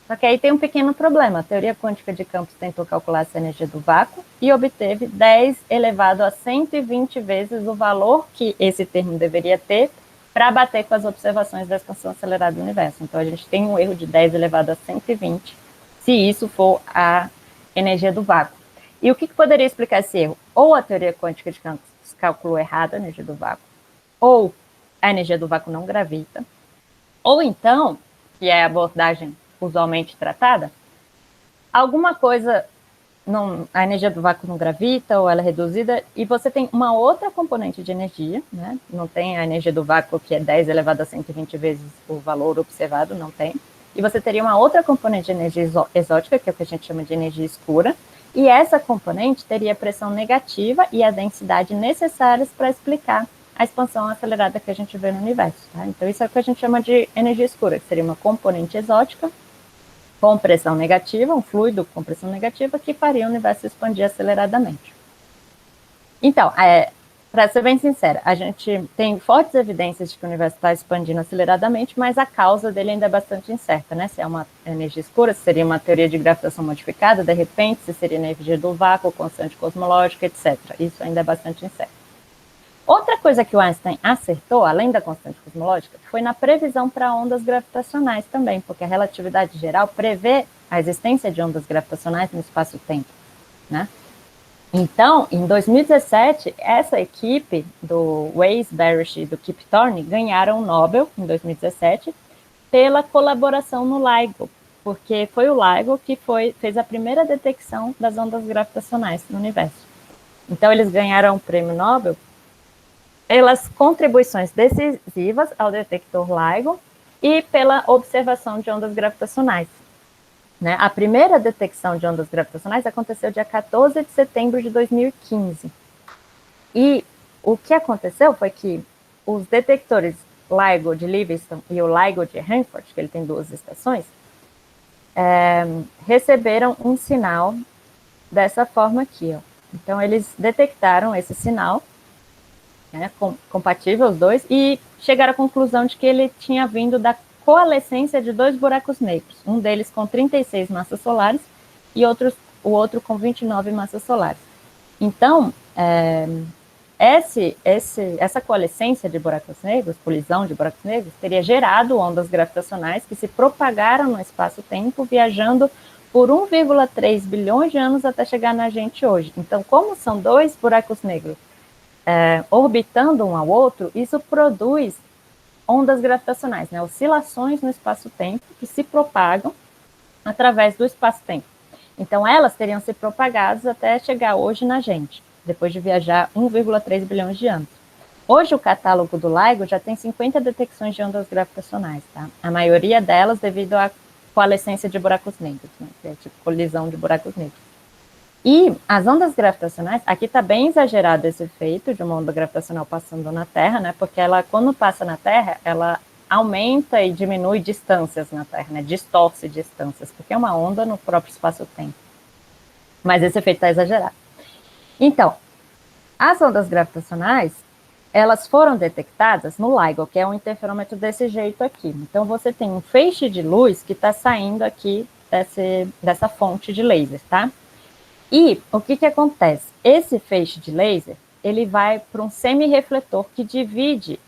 Só que aí tem um pequeno problema. A teoria quântica de campos tentou calcular essa energia do vácuo e obteve 10 elevado a 120 vezes o valor que esse termo deveria ter para bater com as observações da expansão acelerada do universo. Então, a gente tem um erro de 10 elevado a 120, se isso for a energia do vácuo. E o que poderia explicar esse erro? Ou a teoria quântica de campos calculou errado a energia do vácuo, ou a energia do vácuo não gravita, ou então, que é a abordagem usualmente tratada, alguma coisa, a energia do vácuo não gravita, ou ela é reduzida, e você tem uma outra componente de energia, né? Não tem a energia do vácuo, que é 10 elevado a 120 vezes o valor observado, não tem. E você teria uma outra componente de energia exótica, que é o que a gente chama de energia escura, e essa componente teria a pressão negativa e a densidade necessárias para explicar a expansão acelerada que a gente vê no universo. Tá? Então, isso é o que a gente chama de energia escura, que seria uma componente exótica com pressão negativa, um fluido com pressão negativa, que faria o universo expandir aceleradamente. Então, para ser bem sincera, a gente tem fortes evidências de que o universo está expandindo aceleradamente, mas a causa dele ainda é bastante incerta, né? Se é uma energia escura, se seria uma teoria de gravitação modificada, de repente, se seria energia do vácuo, constante cosmológica, etc. Isso ainda é bastante incerto. Outra coisa que o Einstein acertou, além da constante cosmológica, foi na previsão para ondas gravitacionais também, porque a relatividade geral prevê a existência de ondas gravitacionais no espaço-tempo, né? Então, em 2017, essa equipe do Weiss, Barish e do Kip Thorne ganharam o Nobel, em 2017, pela colaboração no LIGO, porque foi o LIGO que fez a primeira detecção das ondas gravitacionais no universo. Então, eles ganharam o prêmio Nobel pelas contribuições decisivas ao detector LIGO e pela observação de ondas gravitacionais. Né? A primeira detecção de ondas gravitacionais aconteceu dia 14 de setembro de 2015. E o que aconteceu foi que os detectores LIGO de Livingston e o LIGO de Hanford, que ele tem 2 estações, receberam um sinal dessa forma aqui. Ó. Então, eles detectaram esse sinal, né, compatível os dois, e chegaram à conclusão de que ele tinha vindo da coalescência de 2 buracos negros, um deles com 36 massas solares e o outro com 29 massas solares. Então, essa coalescência de buracos negros, colisão de buracos negros, teria gerado ondas gravitacionais que se propagaram no espaço-tempo, viajando por 1,3 bilhões de anos até chegar na gente hoje. Então, como são 2 buracos negros orbitando um ao outro, isso produz ondas gravitacionais, né? Oscilações no espaço-tempo que se propagam através do espaço-tempo. Então, elas teriam se propagado até chegar hoje na gente, depois de viajar 1,3 bilhões de anos. Hoje, o catálogo do LIGO já tem 50 detecções de ondas gravitacionais, tá? A maioria delas devido à coalescência de buracos negros, né? Que é tipo colisão de buracos negros. E as ondas gravitacionais, aqui está bem exagerado esse efeito de uma onda gravitacional passando na Terra, né? Porque ela, quando passa na Terra, ela aumenta e diminui distâncias na Terra, né? Distorce distâncias, porque é uma onda no próprio espaço-tempo. Mas esse efeito está exagerado. Então, as ondas gravitacionais, elas foram detectadas no LIGO, que é um interferômetro desse jeito aqui. Então, você tem um feixe de luz que está saindo aqui dessa fonte de laser, tá? E o que acontece? Esse feixe de laser, ele vai para um semi-refletor que divide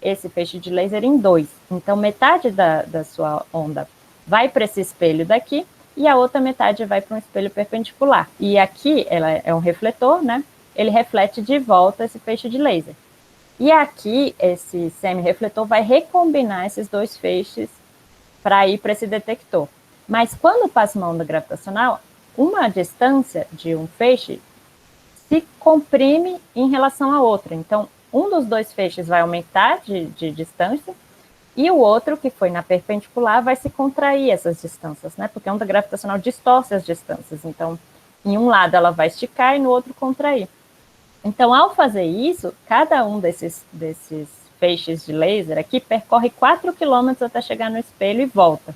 esse feixe de laser em 2. Então, metade da sua onda vai para esse espelho daqui e a outra metade vai para um espelho perpendicular. E aqui ela é um refletor, né? Ele reflete de volta esse feixe de laser. E aqui esse semi-refletor vai recombinar esses dois feixes para ir para esse detector. Mas quando passa uma onda gravitacional, uma distância de um feixe se comprime em relação à outra. Então, um dos dois feixes vai aumentar de distância e o outro, que foi na perpendicular, vai se contrair essas distâncias, né? Porque a onda gravitacional distorce as distâncias. Então, em um lado ela vai esticar e no outro contrair. Então, ao fazer isso, cada um desses feixes de laser aqui percorre 4 quilômetros até chegar no espelho e volta.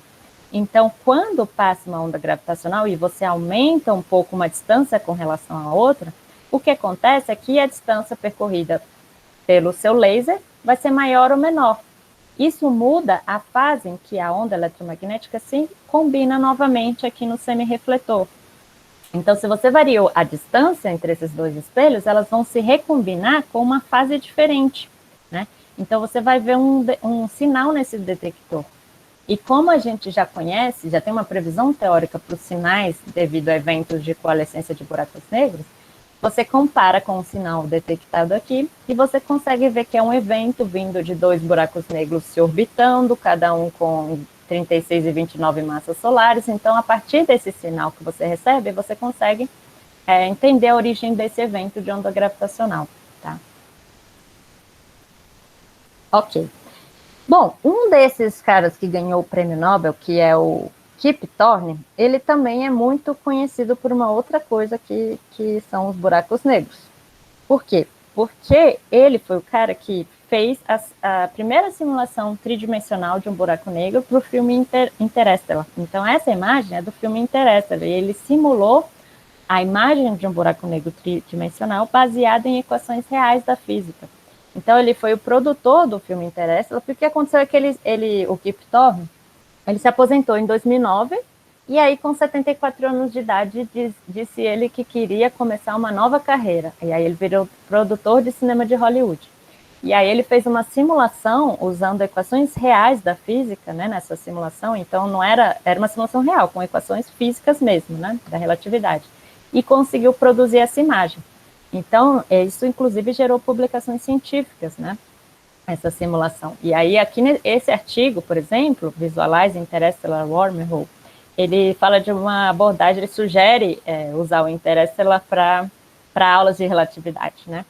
Então, quando passa uma onda gravitacional e você aumenta um pouco uma distância com relação à outra, o que acontece é que a distância percorrida pelo seu laser vai ser maior ou menor. Isso muda a fase em que a onda eletromagnética se combina novamente aqui no semirrefletor. Então, se você variou a distância entre esses dois espelhos, elas vão se recombinar com uma fase diferente, né? Então, você vai ver um sinal nesse detector. E como a gente já conhece, já tem uma previsão teórica para os sinais devido a eventos de coalescência de buracos negros, você compara com o sinal detectado aqui e você consegue ver que é um evento vindo de dois buracos negros se orbitando, cada um com 36 e 29 massas solares. Então, a partir desse sinal que você recebe, você consegue entender a origem desse evento de onda gravitacional. Tá? Ok. Bom, um desses caras que ganhou o prêmio Nobel, que é o Kip Thorne, ele também é muito conhecido por uma outra coisa que são os buracos negros. Por quê? Porque ele foi o cara que fez a primeira simulação tridimensional de um buraco negro para o filme Interstellar. Então, essa imagem é do filme Interstellar, e ele simulou a imagem de um buraco negro tridimensional baseada em equações reais da física. Então, ele foi o produtor do filme Interstellar, porque o que aconteceu é que o Kip Thorne, ele se aposentou em 2009, e aí, com 74 anos de idade, disse ele que queria começar uma nova carreira. E aí ele virou produtor de cinema de Hollywood. E aí ele fez uma simulação usando equações reais da física, né, nessa simulação. Então, não era uma simulação real, com equações físicas mesmo, né, da relatividade. E conseguiu produzir essa imagem. Então, isso inclusive gerou publicações científicas, né, essa simulação. E aí, aqui nesse artigo, por exemplo, Visualize Interstellar Wormhole, ele fala de uma abordagem, ele sugere usar o Interstellar para aulas de relatividade, né?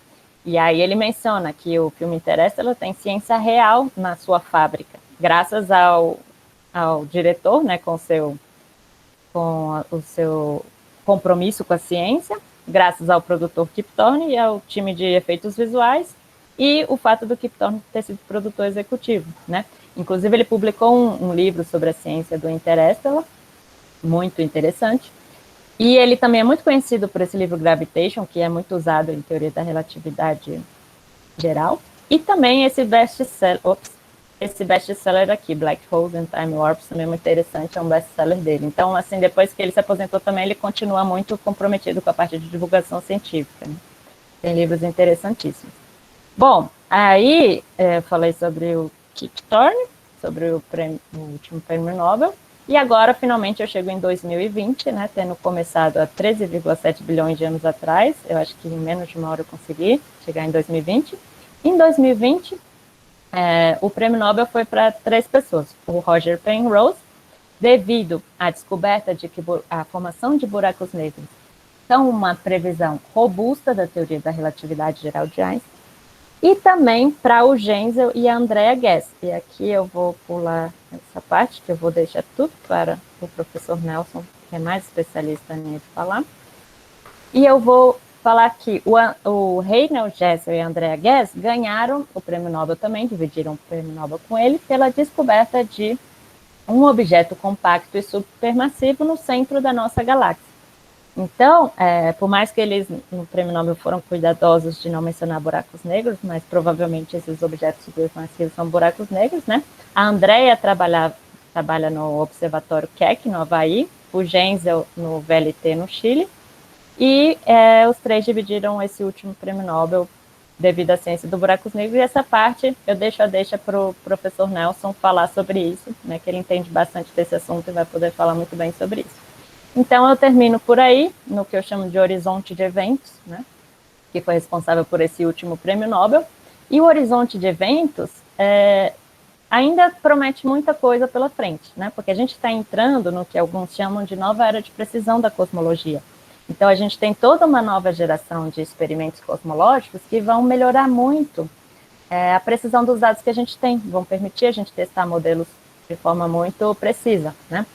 E aí ele menciona que o filme Interstellar tem ciência real na sua fábrica, graças ao diretor, né, com o seu compromisso com a ciência, graças ao produtor Kip Thorne e ao time de efeitos visuais, e o fato do Kip Thorne ter sido produtor executivo, né? Inclusive, ele publicou um livro sobre a ciência do Interstellar, muito interessante. E ele também é muito conhecido por esse livro Gravitation, que é muito usado em teoria da relatividade geral. E também esse best-seller aqui, Black Holes and Time Warps, também é muito interessante, é um best-seller dele. Então, assim, depois que ele se aposentou também, ele continua muito comprometido com a parte de divulgação científica, né? Tem livros interessantíssimos. Bom, aí falei sobre o Kip Thorne, sobre o último prêmio Nobel, e agora, finalmente, eu chego em 2020, né, tendo começado há 13,7 bilhões de anos atrás. Eu acho que em menos de uma hora eu consegui chegar em 2020. Em 2020, o prêmio Nobel foi para 3 pessoas. O Roger Penrose, devido à descoberta de que a formação de buracos negros são uma previsão robusta da teoria da relatividade geral de Einstein, e também para o Genzel e a Andrea Ghez. E aqui eu vou pular essa parte, que eu vou deixar tudo para o professor Nelson, que é mais especialista nisso, falar. E eu vou falar que o Reinel Genzel e a Andrea Ghez ganharam o prêmio Nobel também, dividiram o prêmio Nobel com ele, pela descoberta de um objeto compacto e supermassivo no centro da nossa galáxia. Então, por mais que eles, no prêmio Nobel, foram cuidadosos de não mencionar buracos negros, mas provavelmente esses objetos supermassivos são buracos negros, né? A Andrea trabalha no Observatório Keck, no Havaí, o Genzel no VLT, no Chile, e os 3 dividiram esse último prêmio Nobel devido à ciência do buracos negros, e essa parte eu deixa para o professor Nelson falar sobre isso, né, que ele entende bastante desse assunto e vai poder falar muito bem sobre isso. Então, eu termino por aí, no que eu chamo de horizonte de eventos, né, que foi responsável por esse último prêmio Nobel. E o horizonte de eventos ainda promete muita coisa pela frente, né, porque a gente está entrando no que alguns chamam de nova era de precisão da cosmologia. Então, a gente tem toda uma nova geração de experimentos cosmológicos que vão melhorar muito a precisão dos dados que a gente tem, vão permitir a gente testar modelos de forma muito precisa, né.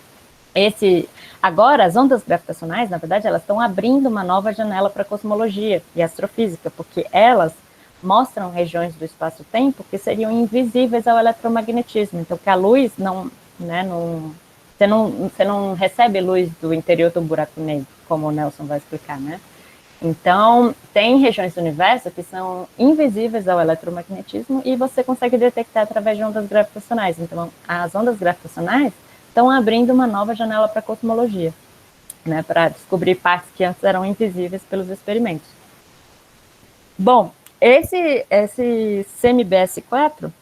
Agora, as ondas gravitacionais, na verdade, elas estão abrindo uma nova janela para a cosmologia e astrofísica, porque elas mostram regiões do espaço-tempo que seriam invisíveis ao eletromagnetismo. Então, que a luz você não recebe luz do interior do buraco negro, como o Nelson vai explicar, né? Então, tem regiões do universo que são invisíveis ao eletromagnetismo e você consegue detectar através de ondas gravitacionais. Então, as ondas gravitacionais estão abrindo uma nova janela para a cosmologia, né, para descobrir partes que antes eram invisíveis pelos experimentos. Bom, esse CMBS-4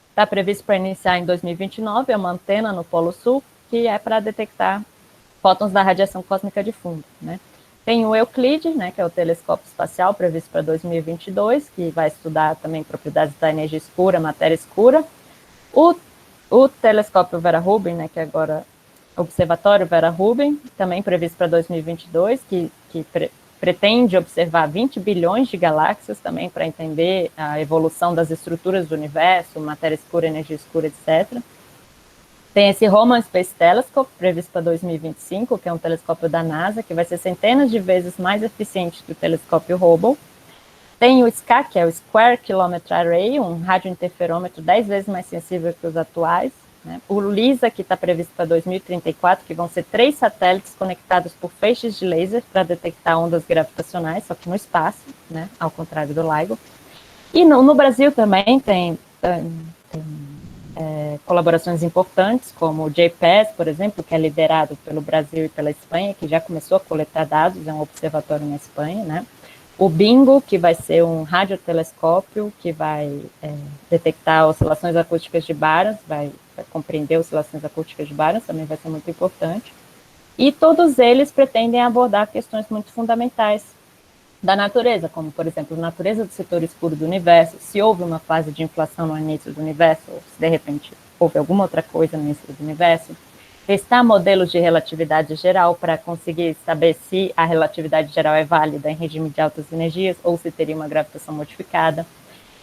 está previsto para iniciar em 2029, é uma antena no Polo Sul, que é para detectar fótons da radiação cósmica de fundo, né. Tem o Euclide, né, que é o telescópio espacial previsto para 2022, que vai estudar também propriedades da energia escura, matéria escura. O telescópio Vera Rubin, né, que é agora o Observatório Vera Rubin, também previsto para 2022, que pretende observar 20 bilhões de galáxias também para entender a evolução das estruturas do universo, matéria escura, energia escura, etc. Tem esse Roman Space Telescope, previsto para 2025, que é um telescópio da NASA, que vai ser centenas de vezes mais eficiente que o telescópio Hubble. Tem o SKA, que é o Square Kilometre Array, um radiointerferômetro 10 vezes mais sensível que os atuais, né? O LISA, que está previsto para 2034, que vão ser 3 satélites conectados por feixes de laser para detectar ondas gravitacionais, só que no espaço, né? Ao contrário do LIGO. E no Brasil também tem colaborações importantes, como o JPES, por exemplo, que é liderado pelo Brasil e pela Espanha, que já começou a coletar dados, é um observatório na Espanha, né? O BINGO, que vai ser um radiotelescópio que vai detectar oscilações acústicas de Barans, vai compreender oscilações acústicas de Barans, também vai ser muito importante. E todos eles pretendem abordar questões muito fundamentais da natureza, como, por exemplo, a natureza do setor escuro do universo, se houve uma fase de inflação no início do universo, ou se, de repente, houve alguma outra coisa no início do universo. Testar modelos de relatividade geral para conseguir saber se a relatividade geral é válida em regime de altas energias ou se teria uma gravitação modificada.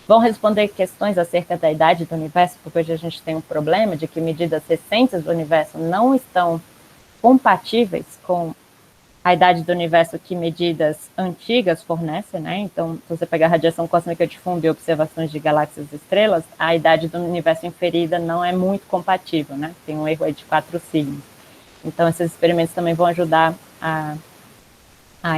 Vão responder questões acerca da idade do universo, porque hoje a gente tem um problema de que medidas recentes do universo não estão compatíveis com a idade do universo que medidas antigas fornecem, né? Então, se você pegar a radiação cósmica de fundo e observações de galáxias e estrelas, a idade do universo inferida não é muito compatível, né? Tem um erro aí de 4 sigmas. Então, esses experimentos também vão ajudar a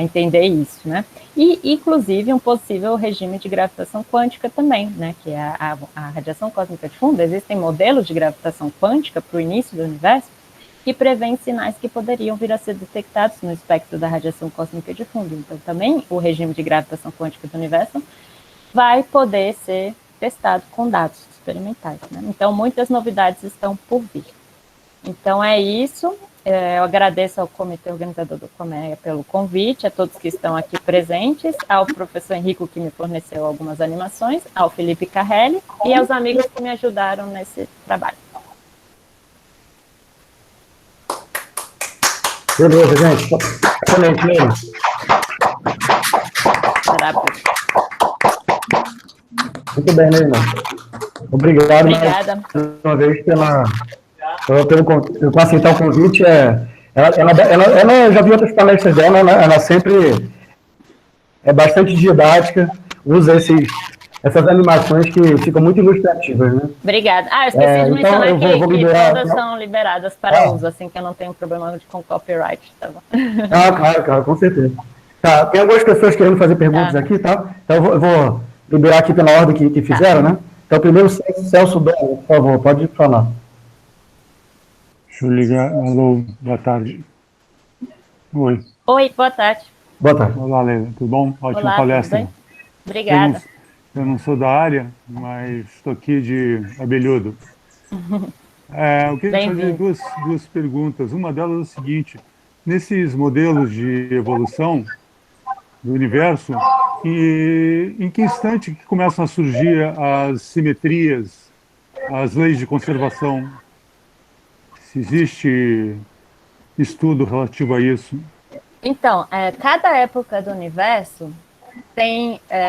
entender isso, né? E, inclusive, um possível regime de gravitação quântica também, né? Que é a radiação cósmica de fundo. Existem modelos de gravitação quântica para o início do universo que prevêem sinais que poderiam vir a ser detectados no espectro da radiação cósmica de fundo. Então, também o regime de gravitação quântica do universo vai poder ser testado com dados experimentais, né? Então, muitas novidades estão por vir. Então, é isso. Eu agradeço ao comitê organizador do Colmeia pelo convite, a todos que estão aqui presentes, ao professor Henrico, que me forneceu algumas animações, ao Felipe Carrelli e aos amigos que me ajudaram nesse trabalho. Beleza, gente. Excelente, Leila. Muito bem, Leila. Obrigado Obrigada. mais uma vez por aceitar o convite. Ela já viu outras palestras dela, ela sempre é bastante didática, usa essas animações que ficam muito ilustrativas, né? Obrigada. Eu esqueci de mencionar então que liberar, todas são liberadas para uso, assim que eu não tenho problema com copyright, tá bom? Claro, com certeza. Tá, tem algumas pessoas querendo fazer perguntas aqui, tá? Então eu vou liberar aqui pela ordem que fizeram, né? Então, primeiro, Celso Belo, por favor, pode falar. Deixa eu ligar. Alô, boa tarde. Oi. Oi, boa tarde. Boa tarde. Olá, Leila, tudo bom? Ótima palestra. Tudo bem? Obrigada. Eu não sou da área, mas estou aqui de abelhudo. Eu queria fazer duas perguntas. Uma delas é o seguinte: nesses modelos de evolução do universo, e em que instante que começam a surgir as simetrias, as leis de conservação? Se existe estudo relativo a isso? Então, cada época do universo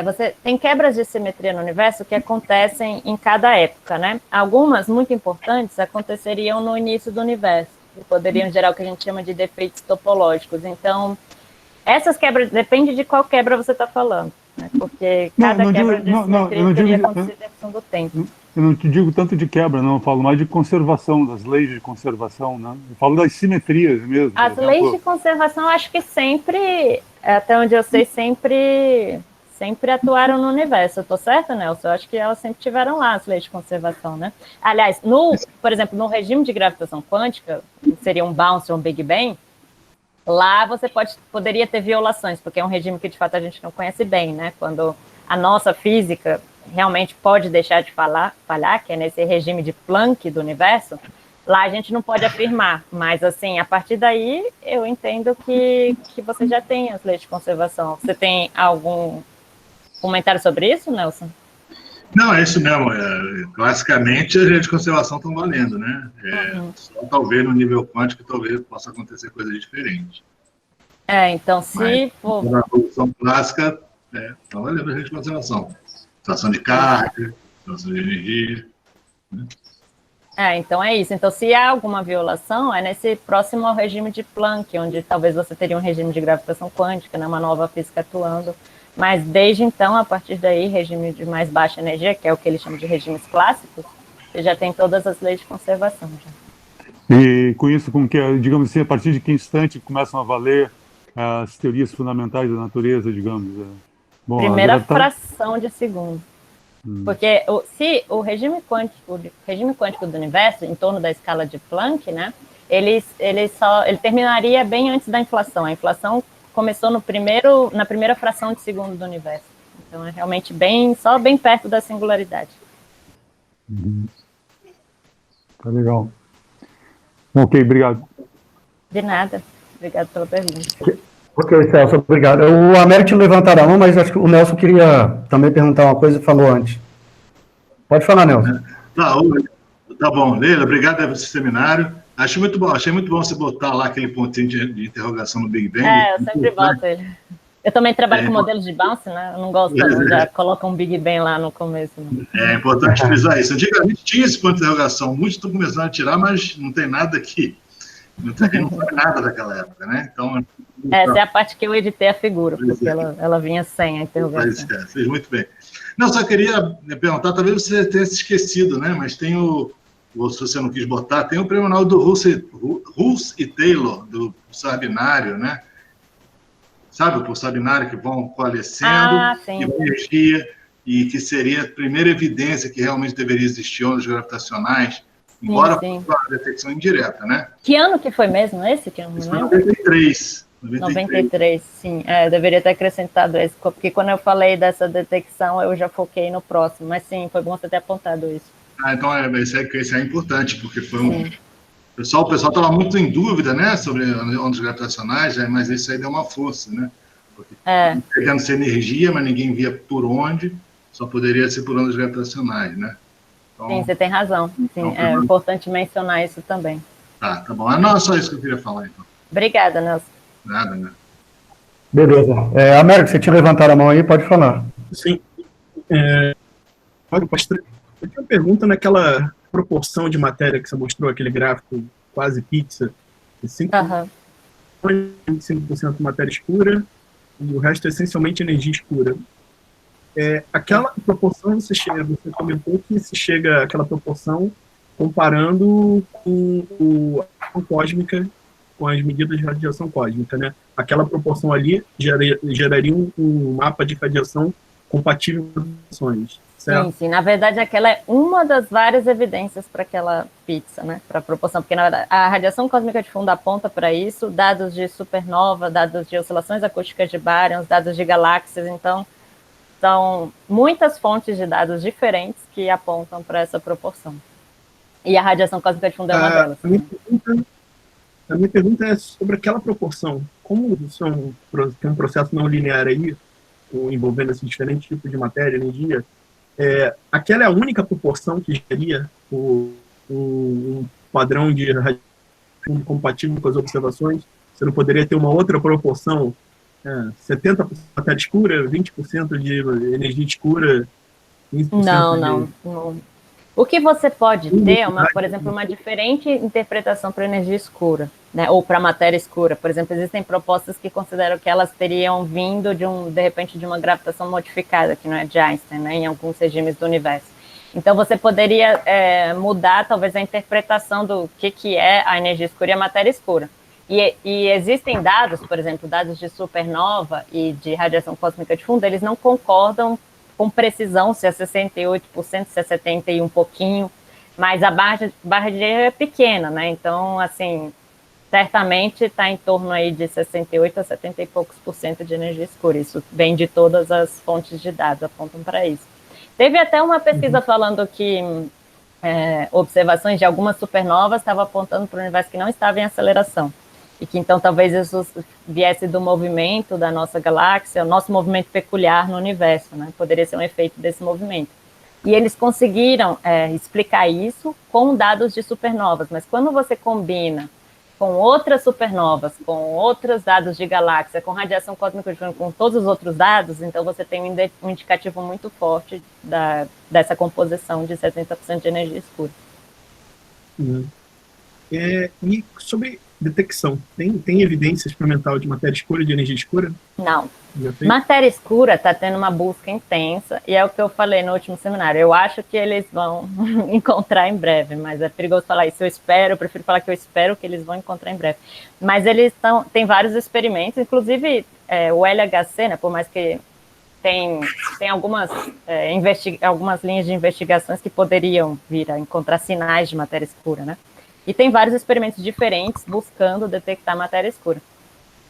você tem quebras de simetria no universo que acontecem em cada época, né? Algumas, muito importantes, aconteceriam no início do universo, e poderiam gerar o que a gente chama de defeitos topológicos. Então, essas quebras, depende de qual quebra você está falando, né? Porque cada quebra de simetria teria acontecido em função do tempo. Eu não te digo tanto de quebra, não. Eu falo mais de conservação, das leis de conservação, né? Eu falo das simetrias mesmo. As leis de conservação, acho que sempre, até onde eu sei, sempre atuaram no universo. Eu estou certa, Nelson? Eu acho que elas sempre tiveram lá, as leis de conservação, né? Aliás, por exemplo, no regime de gravitação quântica, que seria um bounce ou um Big Bang, lá você poderia ter violações, porque é um regime que, de fato, a gente não conhece bem, né? Quando a nossa física realmente pode deixar de falhar, que é nesse regime de Planck do universo, lá a gente não pode afirmar, mas assim, a partir daí eu entendo que você já tem as leis de conservação. Você tem algum comentário sobre isso, Nelson? Não, é isso mesmo. Classicamente, as leis de conservação estão valendo, né? Só talvez no nível quântico talvez possa acontecer coisas diferentes. Então, se for... Na evolução clássica, estão valendo as leis de conservação. Situação de carga, situação de energia. Né? Então é isso. Então, se há alguma violação, é nesse próximo ao regime de Planck, onde talvez você teria um regime de gravitação quântica, né, uma nova física atuando. Mas desde então, a partir daí, regime de mais baixa energia, que é o que eles chamam de regimes clássicos, você já tem todas as leis de conservação. Já. E com isso, digamos assim, a partir de que instante começam a valer as teorias fundamentais da natureza, digamos? Bom, primeira fração de segundo. Porque se o regime quântico do universo, em torno da escala de Planck, né, ele terminaria bem antes da inflação. A inflação começou na primeira fração de segundo do universo. Então é realmente só bem perto da singularidade. Tá legal. Ok, obrigado. De nada. Obrigado pela pergunta. Ok, Celso, obrigado. O Américo tinha levantado a mão, mas acho que o Nelson queria também perguntar uma coisa e falou antes. Pode falar, Nelson. Tá bom, Leila, obrigado por esse seminário. Achei muito bom você botar lá aquele pontinho de interrogação no Big Bang. Eu sempre boto ele. Eu também trabalho com modelos de bounce, né? Eu não gosto, já coloca um Big Bang lá no começo. Né? É importante frisar isso. Antigamente tinha esse ponto de interrogação, muitos estão começando a tirar, mas não tem nada aqui. Não tem nada daquela época, né? Então, essa é a parte que eu editei a figura, porque ela vinha sem a interrogação. Fez muito bem. Não, só queria perguntar, talvez você tenha se esquecido, né? Mas tem ou se você não quis botar, tem o prêmio Nobel do Hulse e Taylor, do pulsar binário, né? Sabe o pulsar binário que vão coalescendo, e energia, e que seria a primeira evidência que realmente deveria existir ondas gravitacionais, embora a detecção indireta, né? Que ano que foi mesmo esse? Que eu não lembro? 93. 93, sim. Eu deveria ter acrescentado esse, porque quando eu falei dessa detecção, eu já foquei no próximo. Mas sim, foi bom você ter apontado isso. Então esse é importante, porque foi o pessoal estava muito em dúvida, né, sobre ondas gravitacionais, mas isso aí deu uma força, né? Porque querendo ser energia, mas ninguém via por onde, só poderia ser por ondas gravitacionais, né? Então, sim, você tem razão. Sim, é importante mencionar isso também. Tá bom. Não, é só isso que eu queria falar, então. Obrigada, Nelson. Nada, né? Beleza. Américo, você tinha levantado a mão aí, pode falar. Sim. Eu tenho uma pergunta naquela proporção de matéria que você mostrou, aquele gráfico quase pizza, 5% matéria escura e o resto é essencialmente energia escura. Aquela proporção, você comentou que se chega àquela proporção comparando com a radiação cósmica, com as medidas de radiação cósmica, né? Aquela proporção ali geraria um mapa de radiação compatível com as ações. Certo? Sim, na verdade aquela é uma das várias evidências para aquela pizza, né, para a proporção, porque na verdade a radiação cósmica de fundo aponta para isso, dados de supernova, dados de oscilações acústicas de baryons, dados de galáxias, então são muitas fontes de dados diferentes que apontam para essa proporção. E a radiação cósmica de fundo é uma delas. A minha pergunta é sobre aquela proporção. Como tem um processo não linear aí, envolvendo esses diferentes tipos de matéria, energia, aquela é a única proporção que geria um padrão de radiação compatível com as observações? Você não poderia ter uma outra proporção, 70% matéria escura, 20% de energia escura, 15% Não. O que você pode ter é, por exemplo, uma diferente interpretação para energia escura, né? Ou para matéria escura. Por exemplo, existem propostas que consideram que elas teriam vindo de repente, de uma gravitação modificada, que não é de Einstein, né? Em alguns regimes do universo. Então, você poderia mudar, talvez, a interpretação do que é a energia escura e a matéria escura. E existem dados, por exemplo, dados de supernova e de radiação cósmica de fundo, eles não concordam com precisão se é 68%, se é 71% e um pouquinho, mas a barra de erro é pequena, né? Então, assim, certamente está em torno aí de 68% a 70 e poucos % de energia escura. Isso vem de todas as fontes de dados, apontam para isso. Teve até uma pesquisa falando que observações de algumas supernovas estavam apontando para o universo que não estava em aceleração. E que então talvez isso viesse do movimento da nossa galáxia, o nosso movimento peculiar no universo, né? Poderia ser um efeito desse movimento. E eles conseguiram explicar isso com dados de supernovas, mas quando você combina com outras supernovas, com outros dados de galáxia, com radiação cósmica de fundo, com todos os outros dados, então você tem um indicativo muito forte dessa composição de 70% de energia escura. E sobre detecção, tem evidência experimental de matéria escura, de energia escura? Não. Matéria escura está tendo uma busca intensa, e é o que eu falei no último seminário. Eu acho que eles vão encontrar em breve, mas é perigoso falar isso. Eu prefiro falar que eu espero que eles vão encontrar em breve. Mas eles têm vários experimentos, inclusive o LHC, né, por mais que tem algumas linhas de investigações que poderiam vir a encontrar sinais de matéria escura, né? E tem vários experimentos diferentes buscando detectar matéria escura.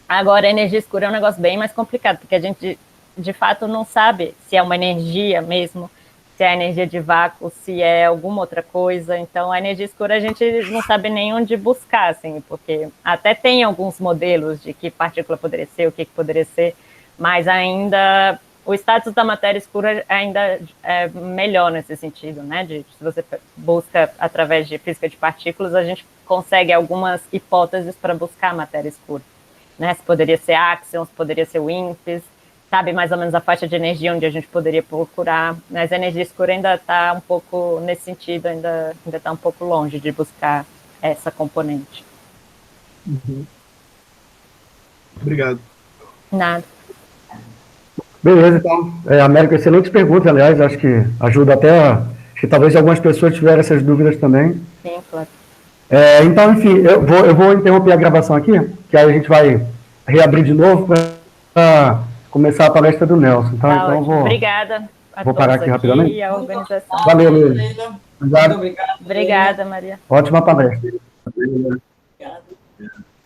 Agora, a energia escura é um negócio bem mais complicado, porque a gente, de fato, não sabe se é uma energia mesmo, se é energia de vácuo, se é alguma outra coisa. Então, a energia escura a gente não sabe nem onde buscar, assim, porque até tem alguns modelos de que partícula poderia ser, o que poderia ser, mas ainda o status da matéria escura ainda é melhor nesse sentido, né? Se você busca através de física de partículas, a gente consegue algumas hipóteses para buscar a matéria escura. Né, se poderia ser Axion, se poderia ser WIMPs, sabe mais ou menos a faixa de energia onde a gente poderia procurar, mas a energia escura ainda está um pouco, nesse sentido, ainda está um pouco longe de buscar essa componente. Obrigado. Nada. Beleza, então. Américo, excelentes perguntas, aliás, acho que ajuda até, acho que talvez algumas pessoas tiveram essas dúvidas também. Sim, claro. Então, enfim, eu vou interromper a gravação aqui, que aí a gente vai reabrir de novo para começar a palestra do Nelson. Tá? Então, eu vou, obrigada a vou parar aqui rapidamente. E a organização. Valeu, Leila. Muito obrigado. Obrigada, Maria. Ótima palestra.